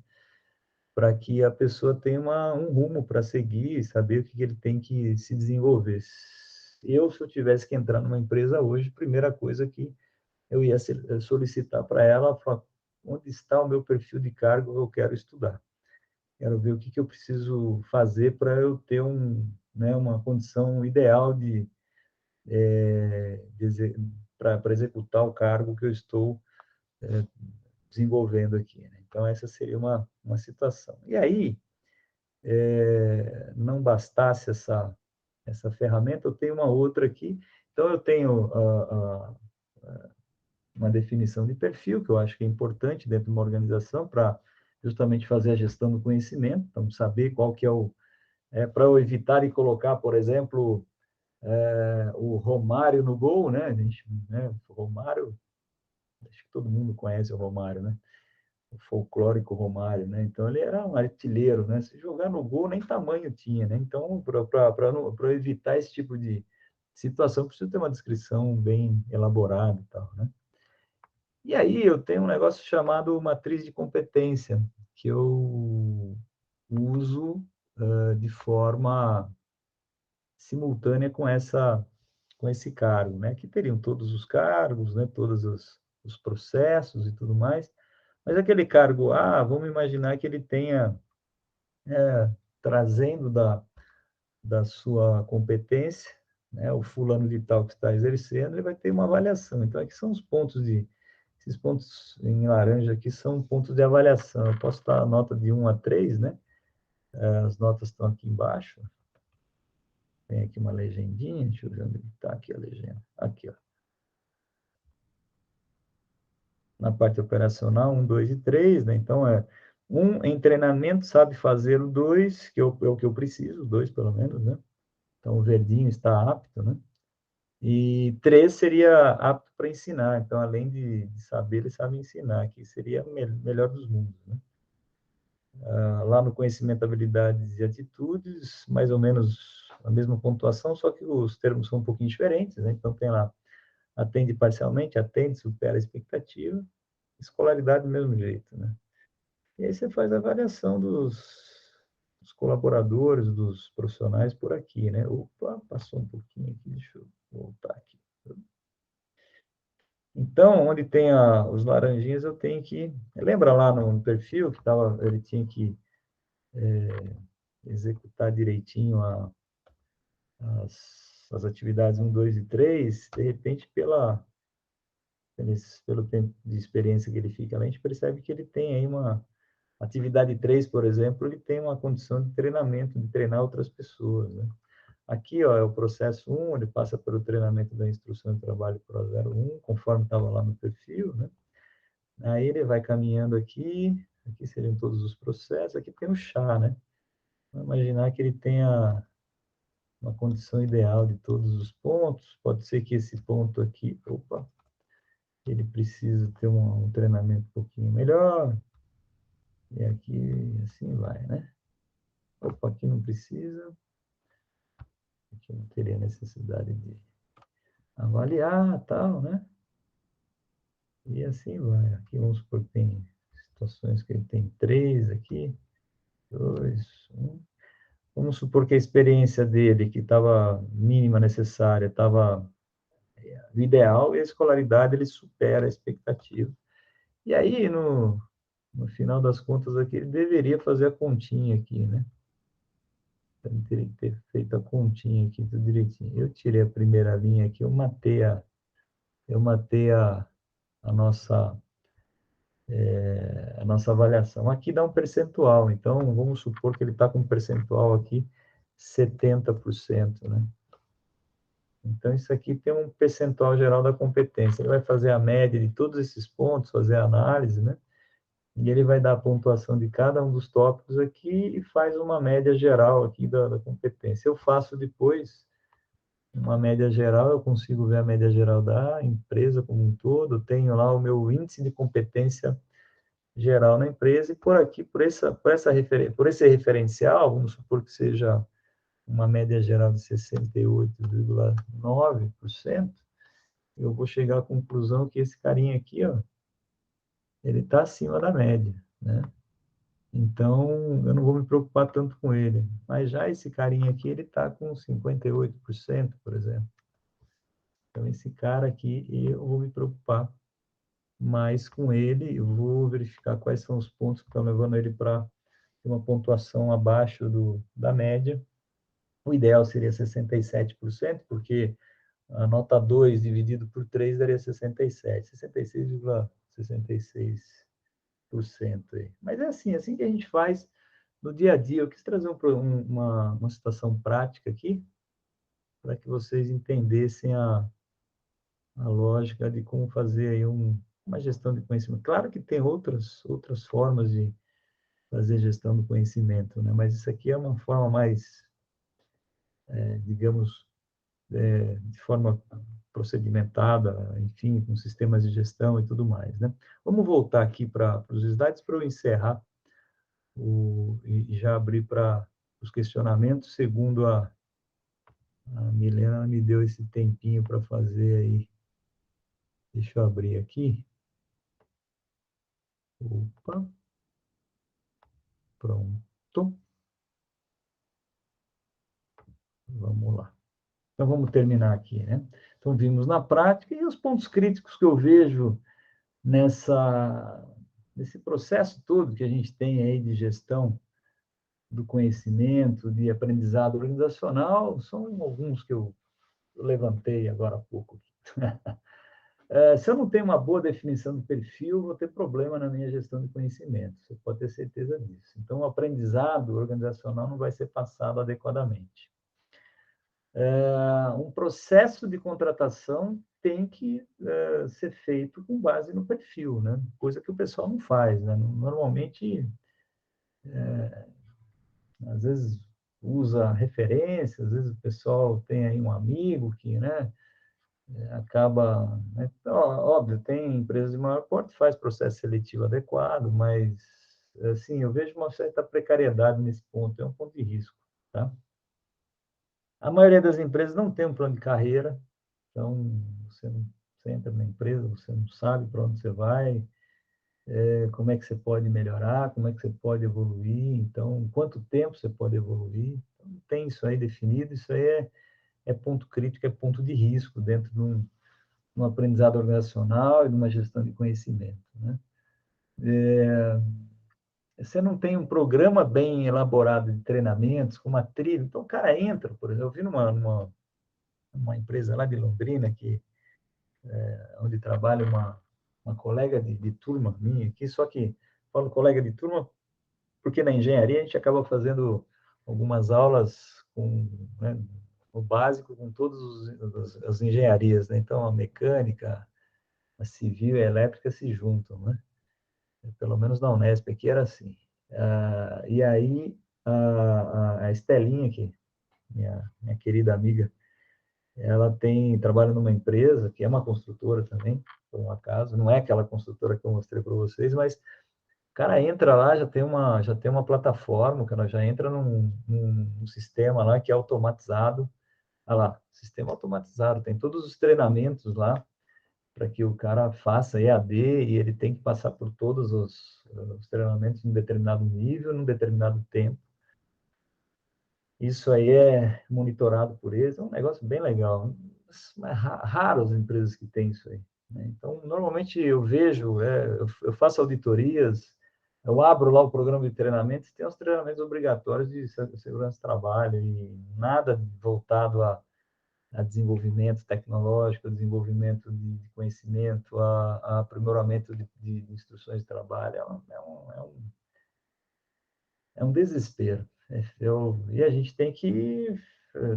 Para que a pessoa tenha um rumo para seguir, saber o que ele tem que se desenvolver. Se eu tivesse que entrar numa empresa hoje, a primeira coisa que eu ia solicitar para ela, falar, onde está o meu perfil de cargo que eu quero estudar? Quero ver o que eu preciso fazer para eu ter né, uma condição ideal para executar o cargo que eu estou desenvolvendo aqui, né? Então, essa seria uma situação. E aí, não bastasse essa ferramenta, eu tenho uma outra aqui. Então, eu tenho uma definição de perfil, que eu acho que é importante dentro de uma organização para justamente fazer a gestão do conhecimento, então saber qual que é para eu evitar de colocar, por exemplo, o Romário no gol, né? A gente, né? O Romário, acho que todo mundo conhece o Romário, né? O folclórico Romário, né? Então ele era um artilheiro, né? Se jogar no gol nem tamanho tinha, né? Então para evitar esse tipo de situação precisa ter uma descrição bem elaborada e tal, né? E aí eu tenho um negócio chamado matriz de competência que eu uso de forma simultânea com esse cargo, né? Que teriam todos os cargos, né? Todos os processos e tudo mais. Mas aquele cargo A, vamos imaginar que ele tenha, trazendo da sua competência, né, o fulano de tal que está exercendo, ele vai ter uma avaliação. Então, aqui são esses pontos em laranja aqui são pontos de avaliação. Eu posso dar a nota de 1 a 3, né? As notas estão aqui embaixo. Tem aqui uma legendinha, deixa eu ver onde está aqui a legenda. Aqui, ó. Na parte operacional, 1, 2 e 3, né? Então, em treinamento sabe fazer o 2, que é o que eu preciso, 2 pelo menos, né? Então, o verdinho está apto, né? E 3 seria apto para ensinar. Então, além de saber, ele sabe ensinar, que seria o melhor dos mundos, né? Lá no conhecimento, habilidades e atitudes, mais ou menos a mesma pontuação, só que os termos são um pouquinho diferentes, né? Então, tem lá, atende parcialmente, atende, supera a expectativa, escolaridade do mesmo jeito, né? E aí você faz a avaliação dos colaboradores, dos profissionais por aqui, né? Opa, passou um pouquinho aqui, deixa eu voltar aqui. Então, onde tem os laranjinhas, eu tenho que... Lembra lá no perfil que ele tinha que executar direitinho as atividades 1, 2 e 3? De repente, pelo tempo de experiência que ele fica lá, a gente percebe que ele tem aí uma atividade 3, por exemplo, ele tem uma condição de treinamento, de treinar outras pessoas, né? Aqui, ó, é o processo 1, ele passa pelo treinamento da instrução de trabalho Pro 01, conforme estava lá no perfil, né? Aí ele vai caminhando aqui seriam todos os processos, aqui tem o chá, né? Vamos imaginar que ele tenha uma condição ideal de todos os pontos, pode ser que esse ponto aqui, opa, ele precisa ter um treinamento um pouquinho melhor, e aqui assim vai, né? Opa, aqui não precisa, aqui não teria necessidade de avaliar, tal, né? E assim vai. Aqui vamos supor que tem situações que ele tem 3 aqui, 2, 1. Vamos supor que a experiência dele, que estava mínima necessária, estava ideal, e a escolaridade ele supera a expectativa. E aí, no final das contas, aqui, ele deveria fazer a continha aqui, né? Então, teria que ter feito a continha aqui, tudo direitinho. Eu tirei a primeira linha aqui, eu matei a nossa a nossa avaliação. Aqui dá um percentual, então vamos supor que ele está com um percentual aqui 70%, né? Então, isso aqui tem um percentual geral da competência. Ele vai fazer a média de todos esses pontos, fazer a análise, né? E ele vai dar a pontuação de cada um dos tópicos aqui e faz uma média geral aqui da competência. Eu faço depois uma média geral, eu consigo ver a média geral da empresa como um todo, tenho lá o meu índice de competência geral na empresa, e por aqui, por esse referencial, vamos supor que seja uma média geral de 68,9%, eu vou chegar à conclusão que esse carinha aqui, ó, ele está acima da média, né? Então, eu não vou me preocupar tanto com ele. Mas já esse carinha aqui, ele está com 58%, por exemplo. Então, esse cara aqui, eu vou me preocupar mais com ele, eu vou verificar quais são os pontos que estão levando ele para uma pontuação abaixo da média. O ideal seria 67%, porque a nota 2 dividido por 3 daria 67, 66,66%. Aí. Mas é assim que a gente faz no dia a dia. Eu quis trazer uma situação prática aqui, para que vocês entendessem a lógica de como fazer aí uma gestão de conhecimento. Claro que tem outras formas fazer gestão do conhecimento, né? Mas isso aqui é uma forma mais, digamos, de forma procedimentada, enfim, com sistemas de gestão e tudo mais, né? Vamos voltar aqui para os slides para eu encerrar e já abrir para os questionamentos, segundo a Milena me deu esse tempinho para fazer aí. Deixa eu abrir aqui. Opa, pronto. Vamos lá. Então, vamos terminar aqui, né? Então, vimos na prática e os pontos críticos que eu vejo nesse processo todo que a gente tem aí de gestão do conhecimento, de aprendizado organizacional, são alguns que eu levantei agora há pouco. Se eu não tenho uma boa definição do perfil, vou ter problema na minha gestão de conhecimento, você pode ter certeza disso. Então, o aprendizado organizacional não vai ser passado adequadamente. Um processo de contratação tem que ser feito com base no perfil, né? Coisa que o pessoal não faz, né? Normalmente, às vezes usa referência, às vezes o pessoal tem aí um amigo que, né, acaba, né? Então, óbvio, tem empresas de maior porte que faz processo seletivo adequado, mas assim, eu vejo uma certa precariedade nesse ponto, é um ponto de risco, tá? A maioria das empresas não tem um plano de carreira, então você entra na empresa, você não sabe para onde você vai, como é que você pode melhorar, como é que você pode evoluir, então, quanto tempo você pode evoluir. Então, não tem isso aí definido, isso aí é ponto crítico, é ponto de risco dentro de um aprendizado organizacional e de uma gestão de conhecimento, né? Você não tem um programa bem elaborado de treinamentos, com uma trilha, então o cara entra, por exemplo, eu vi numa empresa lá de Londrina, onde trabalha uma colega de turma minha aqui, só que falo colega de turma porque na engenharia a gente acaba fazendo algumas aulas né, o básico com todas as engenharias, né? Então a mecânica, a civil e a elétrica se juntam, né? Pelo menos na Unesp aqui era assim. E aí a Estelinha, que minha querida amiga, ela trabalha numa empresa que é uma construtora também, por um acaso, não é aquela construtora que eu mostrei para vocês, mas o cara entra lá, já tem uma plataforma, o cara já entra num sistema lá que é automatizado. Olha lá, sistema automatizado, tem todos os treinamentos lá para que o cara faça EAD e ele tem que passar por todos os treinamentos em um determinado nível, num determinado tempo. Isso aí é monitorado por eles, é um negócio bem legal. É raro as empresas que têm isso aí, né? Então, normalmente eu vejo, eu faço auditorias, eu abro lá o programa de treinamentos, tem os treinamentos obrigatórios de segurança do trabalho e nada voltado a desenvolvimento tecnológico, a desenvolvimento de conhecimento, a aprimoramento de instruções de trabalho. É um desespero. E a gente tem que,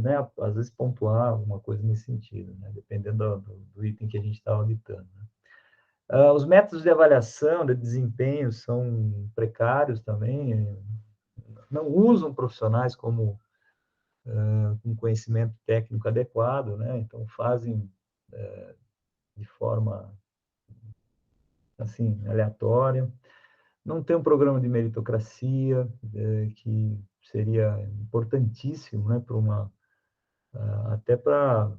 né, às vezes, pontuar alguma coisa nesse sentido, né, dependendo do item que a gente está auditando, né. Os métodos de avaliação de desempenho são precários também, não usam profissionais com conhecimento técnico adequado, né, então fazem de forma assim aleatória. Não tem um programa de meritocracia, que seria importantíssimo, né, até para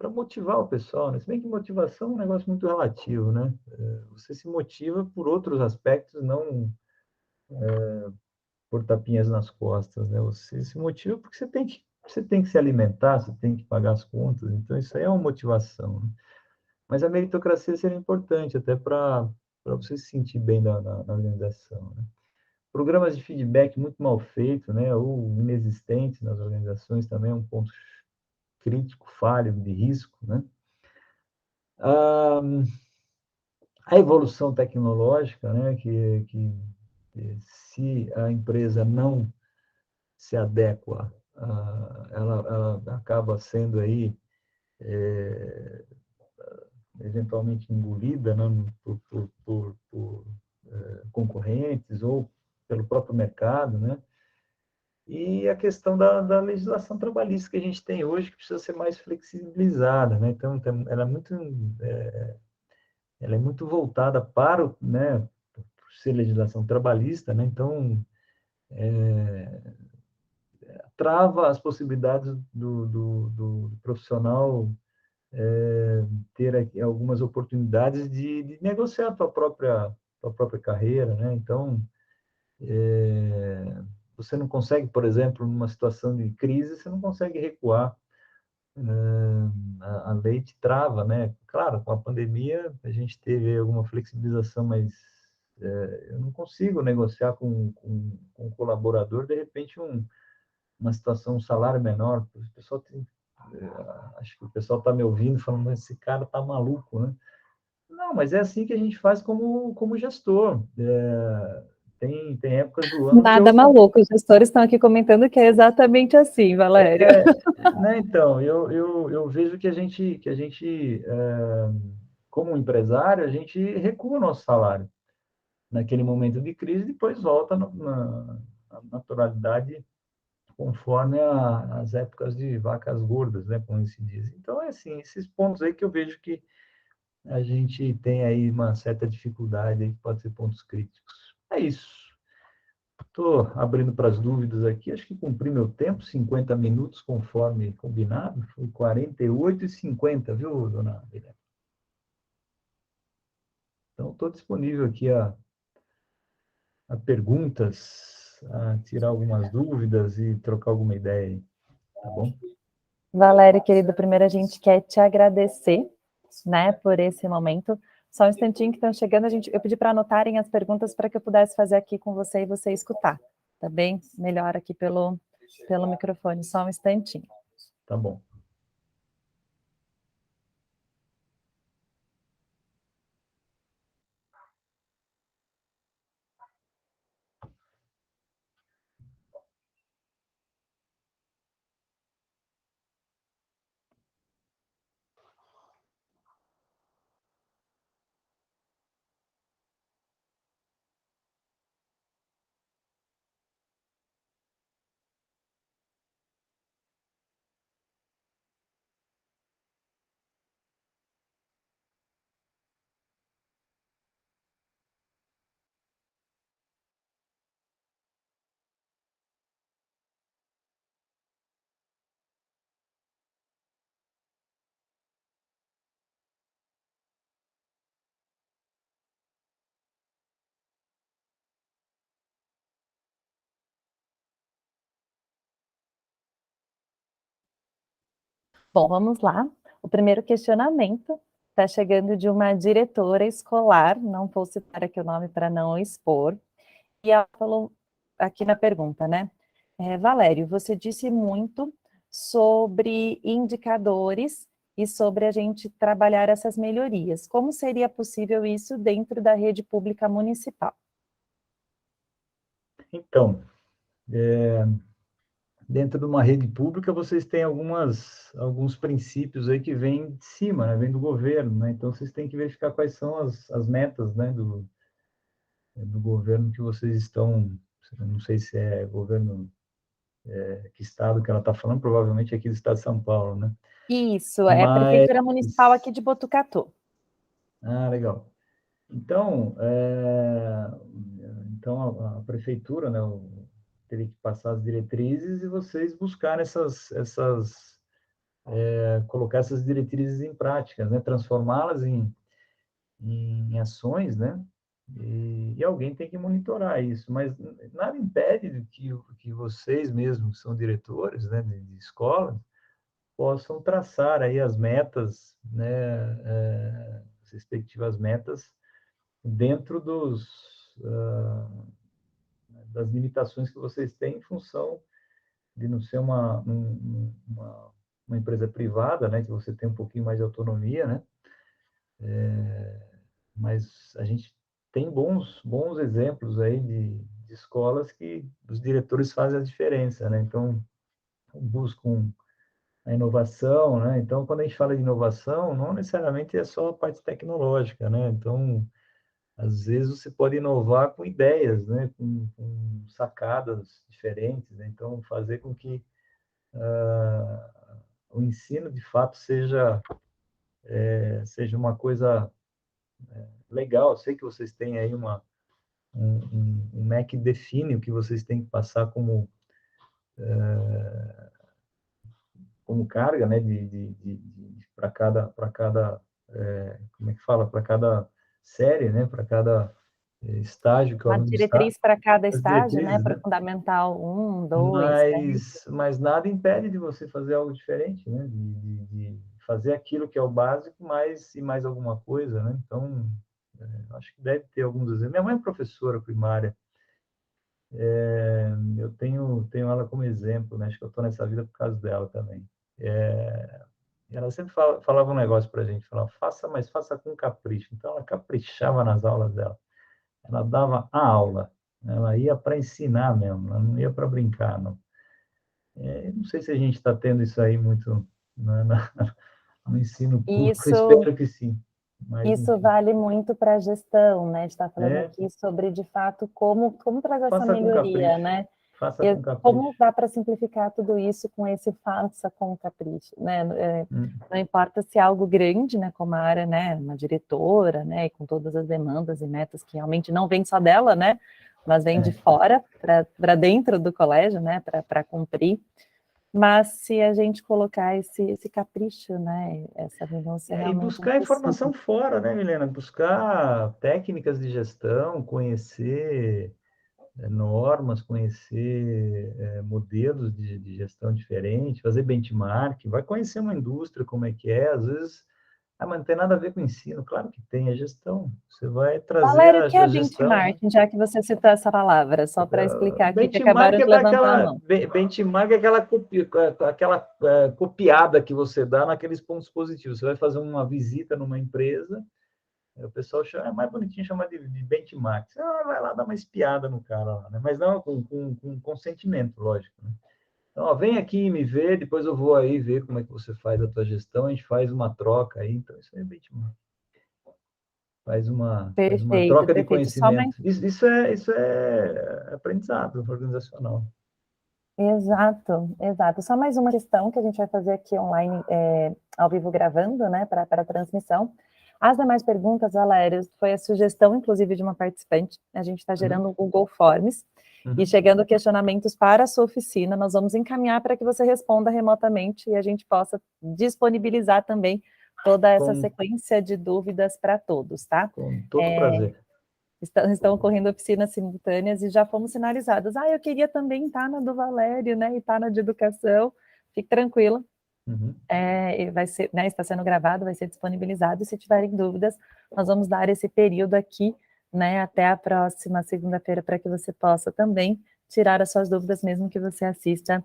motivar o pessoal, né? Se bem que motivação é um negócio muito relativo, né? Você se motiva por outros aspectos, não por tapinhas nas costas, né? Você se motiva porque você tem que se alimentar, você tem que pagar as contas, então isso aí é uma motivação, né? Mas a meritocracia seria importante até para você se sentir bem na organização, né? Programas de feedback muito mal feitos, né, ou inexistentes nas organizações também é um ponto crítico, falho, de risco, né? A evolução tecnológica, né, que se a empresa não se adequa, ela acaba sendo aí eventualmente engolida, né, por concorrentes ou pelo próprio mercado, né? E a questão da legislação trabalhista que a gente tem hoje, que precisa ser mais flexibilizada, né? Então, ela é muito voltada para o, né, por ser legislação trabalhista, né? Então, trava as possibilidades do profissional ter aqui algumas oportunidades de negociar a tua própria carreira, né? Então, você não consegue, por exemplo, numa situação de crise, você não consegue recuar. A lei te trava, né? Claro, com a pandemia a gente teve alguma flexibilização, mas eu não consigo negociar com um colaborador, de repente, uma situação, um salário menor. O pessoal tem, acho que o pessoal está me ouvindo falando, mas esse cara está maluco, né? Não, mas é assim que a gente faz como gestor. Tem épocas do ano que Nada eu... maluco, os gestores estão aqui comentando que é exatamente assim, Valério. Né, então, eu vejo que a gente como empresário, a gente recua o nosso salário naquele momento de crise, depois volta na naturalidade conforme as épocas de vacas gordas, né, como se diz. Então, é assim, esses pontos aí que eu vejo que a gente tem aí uma certa dificuldade aí, que pode ser pontos críticos. É isso. Estou abrindo para as dúvidas aqui, acho que cumpri meu tempo, 50 minutos, conforme combinado, foi 48:50, viu, dona Helena? Então, estou disponível aqui a perguntas, a tirar algumas dúvidas e trocar alguma ideia aí, tá bom? Valério, querido, primeiro a gente quer te agradecer, né, por esse momento. Só um instantinho que estão chegando, eu pedi para anotarem as perguntas para que eu pudesse fazer aqui com você e você escutar, tá bem? Melhor aqui pelo microfone, só um instantinho. Tá bom. Bom, vamos lá. O primeiro questionamento está chegando de uma diretora escolar, não vou citar aqui o nome para não expor, e ela falou aqui na pergunta, né? Valério, você disse muito sobre indicadores e sobre a gente trabalhar essas melhorias. Como seria possível isso dentro da rede pública municipal? Então, dentro de uma rede pública, vocês têm alguns princípios aí que vêm de cima, né? Vêm do governo, né? Então, vocês têm que verificar quais são as metas, né, do governo que vocês estão... Não sei se é governo, que estado que ela está falando, provavelmente aqui do estado de São Paulo, né? Isso, é a Mas... Prefeitura Municipal aqui de Botucatu. Legal. Então, a prefeitura, né, teria que passar as diretrizes e vocês buscar colocar essas diretrizes em prática, né, transformá-las em ações, né, e alguém tem que monitorar isso, mas nada impede de que vocês mesmos, que são diretores, né, de escola, possam traçar aí as metas, né, as respectivas metas dentro das limitações que vocês têm em função de não ser uma empresa privada, né, que você tem um pouquinho mais de autonomia, né, mas a gente tem bons exemplos aí de escolas que os diretores fazem a diferença, né, então buscam a inovação, né, então quando a gente fala de inovação, não necessariamente é só a parte tecnológica, né, então às vezes você pode inovar com ideias, né? Com sacadas diferentes, né? Então, fazer com que o ensino, de fato, seja uma coisa legal. Eu sei que vocês têm aí um MEC que define o que vocês têm que passar como carga, né, para cada como é que fala, para cada série, né, para cada estágio que o Uma aluno está, diretriz para cada as estágio, né? diretrizes, Para né? o Fundamental 1, 2, 3. Mas nada impede de você fazer algo diferente, né? De fazer aquilo que é o básico, mais alguma coisa, né? Então, acho que deve ter alguns exemplos. Minha mãe é professora primária, eu tenho ela como exemplo, né? Acho que eu estou nessa vida por causa dela também. Ela sempre falava um negócio para a gente, falava, mas faça com capricho. Então, ela caprichava nas aulas dela. Ela dava a aula, ela ia para ensinar mesmo, ela não ia para brincar, não. Não sei se a gente está tendo isso aí muito no ensino E público, eu isso espero que sim. Mas, Isso enfim, vale muito para a gestão, né? A gente está falando é, aqui sobre, de fato, como trazer essa faça com melhoria, capricho, né? faça E com capricho. como dá para simplificar tudo isso com esse faça com capricho, né? Hum, Não importa se é algo grande, né? Como a área, né? Uma diretora, né? E com todas as demandas e metas que realmente não vem só dela, né? Mas vem de é. fora para dentro do colégio, né? Para cumprir. Mas se a gente colocar esse capricho, né? Essa minúcia E realmente é buscar impossível. informação fora, né, Milena? Buscar técnicas de gestão, conhecer normas, conhecer modelos de gestão diferentes, fazer benchmark, vai conhecer uma indústria, como é que é, às vezes, mas não tem nada a ver com ensino, claro que tem, é gestão, você vai trazer Valério, o a que é gestão, né? benchmarking, já que você citou essa palavra, só para explicar aqui, que Benchmark acabaram é de levantar a daquela, mão. benchmark é aquela copiada que você dá naqueles pontos positivos, você vai fazer uma visita numa empresa, o pessoal chama, é mais bonitinho chamar de benchmark. Você vai lá dar uma espiada no cara lá, né? Mas não com consentimento, lógico. Né? Então, ó, vem aqui me ver, depois eu vou aí ver como é que você faz a tua gestão, a gente faz uma troca aí. Então, isso aí é benchmark. Faz uma Perfeito, troca de perfeito. conhecimento. Isso é aprendizado organizacional. Exato, exato. Só mais uma questão que a gente vai fazer aqui online, ao vivo gravando, né, para a transmissão. As demais perguntas, Valério, foi a sugestão, inclusive, de uma participante. A gente está Uhum, gerando o Google Forms e uhum. chegando questionamentos para a sua oficina, nós vamos encaminhar para que você responda remotamente e a gente possa disponibilizar também toda essa Com, sequência de dúvidas para todos, tá? com todo prazer. Estão ocorrendo oficinas simultâneas e já fomos sinalizados. Eu queria também estar na do Valério, né? E estar na de educação. Fique tranquila. Uhum. Vai ser, né, está sendo gravado, vai ser disponibilizado. E se tiverem dúvidas, nós vamos dar esse período aqui, né? Até a próxima segunda-feira, para que você possa também tirar as suas dúvidas, mesmo que você assista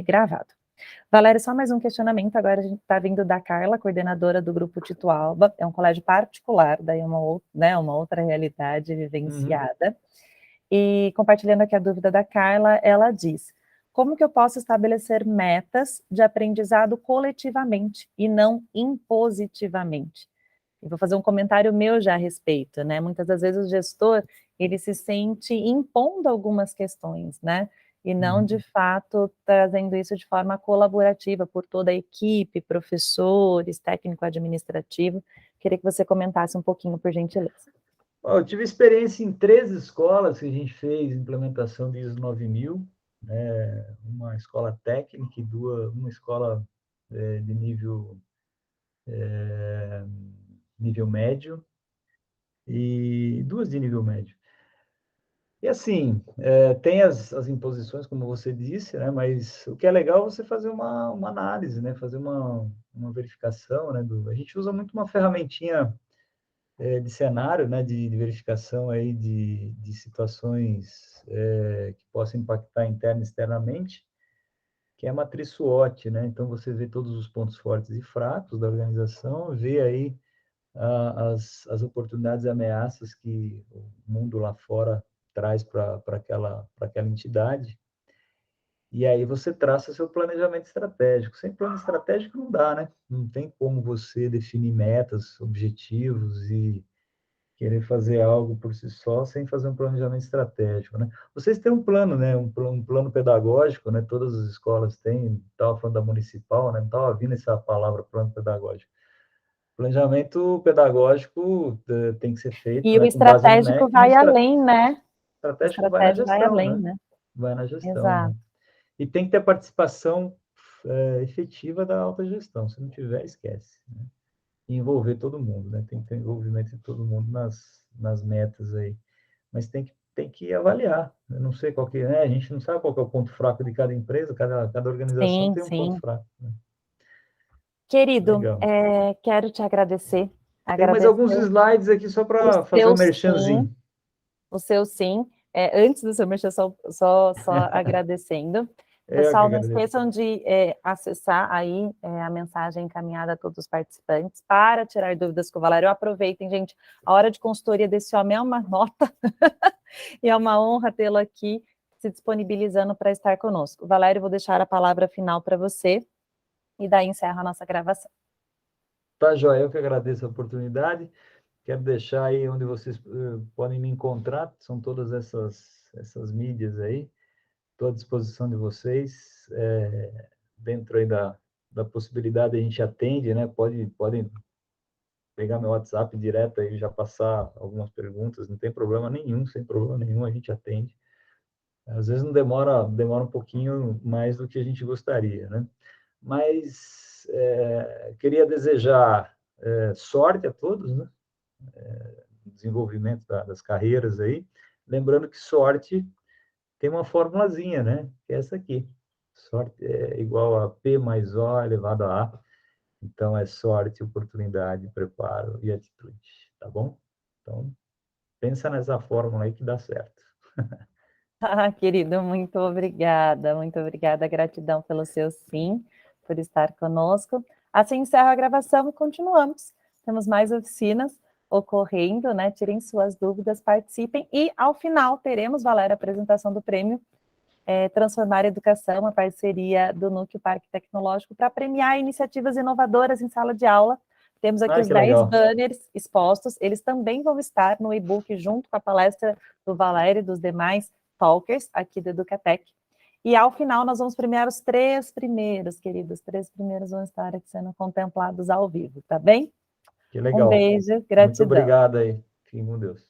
gravado. Valéria, só mais um questionamento, agora a gente está vindo da Carla, coordenadora do Grupo Tito Alba, é um colégio particular, daí é uma outra realidade Uhum. vivenciada, e compartilhando aqui a dúvida da Carla, ela diz, como que eu posso estabelecer metas de aprendizado coletivamente e não impositivamente? Eu vou fazer um comentário meu já a respeito, né? Muitas das vezes o gestor, ele se sente impondo algumas questões, né? E não, de Uhum. fato, trazendo isso de forma colaborativa por toda a equipe, professores, técnico administrativo. Queria que você comentasse um pouquinho, por gentileza. Eu tive experiência em 3 escolas que a gente fez implementação de ISO 9000, né? Uma escola técnica e uma escola de nível médio e 2 de nível médio. E assim, tem as imposições, como você disse, né? Mas o que é legal é você fazer uma análise, né? Fazer uma verificação, né? A gente usa muito uma ferramentinha de cenário, né, de verificação aí de situações que possam impactar interna e externamente, que é a matriz SWOT, né? Então você vê todos os pontos fortes e fracos da organização, vê aí as oportunidades e ameaças que o mundo lá fora traz para aquela entidade. E aí você traça seu planejamento estratégico. Sem plano estratégico não dá, né? Não tem como você definir metas, objetivos querer fazer algo por si só sem fazer um planejamento estratégico, né? Vocês têm um plano, né? Um plano pedagógico, né? Todas as escolas têm, estava falando da municipal, né? Não estava vindo essa palavra plano pedagógico. Planejamento pedagógico tem que ser feito, E o né, com base no estratégico MEC, e o vai além, né? O estratégico vai na estratégico vai gestão, além, né? né? Vai na gestão, Exato. né? E tem que ter participação efetiva da alta gestão. Se não tiver, esquece, né? E envolver todo mundo, né? Tem que ter envolvimento de todo mundo nas metas aí. Mas tem que avaliar. Eu não sei qual que é, a gente não sabe qual que é o ponto fraco de cada empresa, cada organização Sim, tem um ponto sim. fraco, né? Querido, Legal. quero te agradecer. Tem mais alguns Agradecer slides aqui só o para fazer seu um merchanzinho. sim, o seu sim. Antes do seu merchan, só agradecendo. Eu que Pessoal, não agradeço. esqueçam de acessar aí a mensagem encaminhada a todos os participantes para tirar dúvidas com o Valério. Aproveitem, gente, a hora de consultoria desse homem é uma nota e é uma honra tê-lo aqui se disponibilizando para estar conosco. Valério, vou deixar a palavra final para você e daí encerro a nossa gravação. Tá, joia, eu que agradeço a oportunidade. Quero deixar aí onde vocês podem me encontrar, são todas essas mídias aí. Estou à disposição de vocês. Dentro aí da possibilidade, a gente atende, né? Podem pegar meu WhatsApp direto aí, já passar algumas perguntas, não tem problema nenhum, sem problema nenhum, a gente atende. Às vezes não demora um pouquinho mais do que a gente gostaria, né? Mas queria desejar sorte a todos, né? Desenvolvimento das carreiras aí. Lembrando que sorte tem uma formulazinha, né? Que é essa aqui. Sorte é igual a P mais O elevado a A. Então, é sorte, oportunidade, preparo e atitude, tá bom? Então, pensa nessa fórmula aí que dá certo. Querido, muito obrigada, gratidão pelo seu sim, por estar conosco. Assim encerro a gravação e continuamos. Temos mais oficinas ocorrendo, né? Tirem suas dúvidas, participem e ao final teremos, Valéria, a apresentação do prêmio Transformar a Educação, uma parceria do Núcleo Parque Tecnológico para premiar iniciativas inovadoras em sala de aula. Temos aqui os 10 legal. banners expostos, eles também vão estar no e-book junto com a palestra do Valério e dos demais talkers aqui do Educatec. E ao final nós vamos premiar os 3 primeiros, queridos. Os 3 primeiros vão estar aqui sendo contemplados ao vivo, tá bem? Que legal. Um beijo, Muito gratidão. obrigado aí. Fiquem com Deus.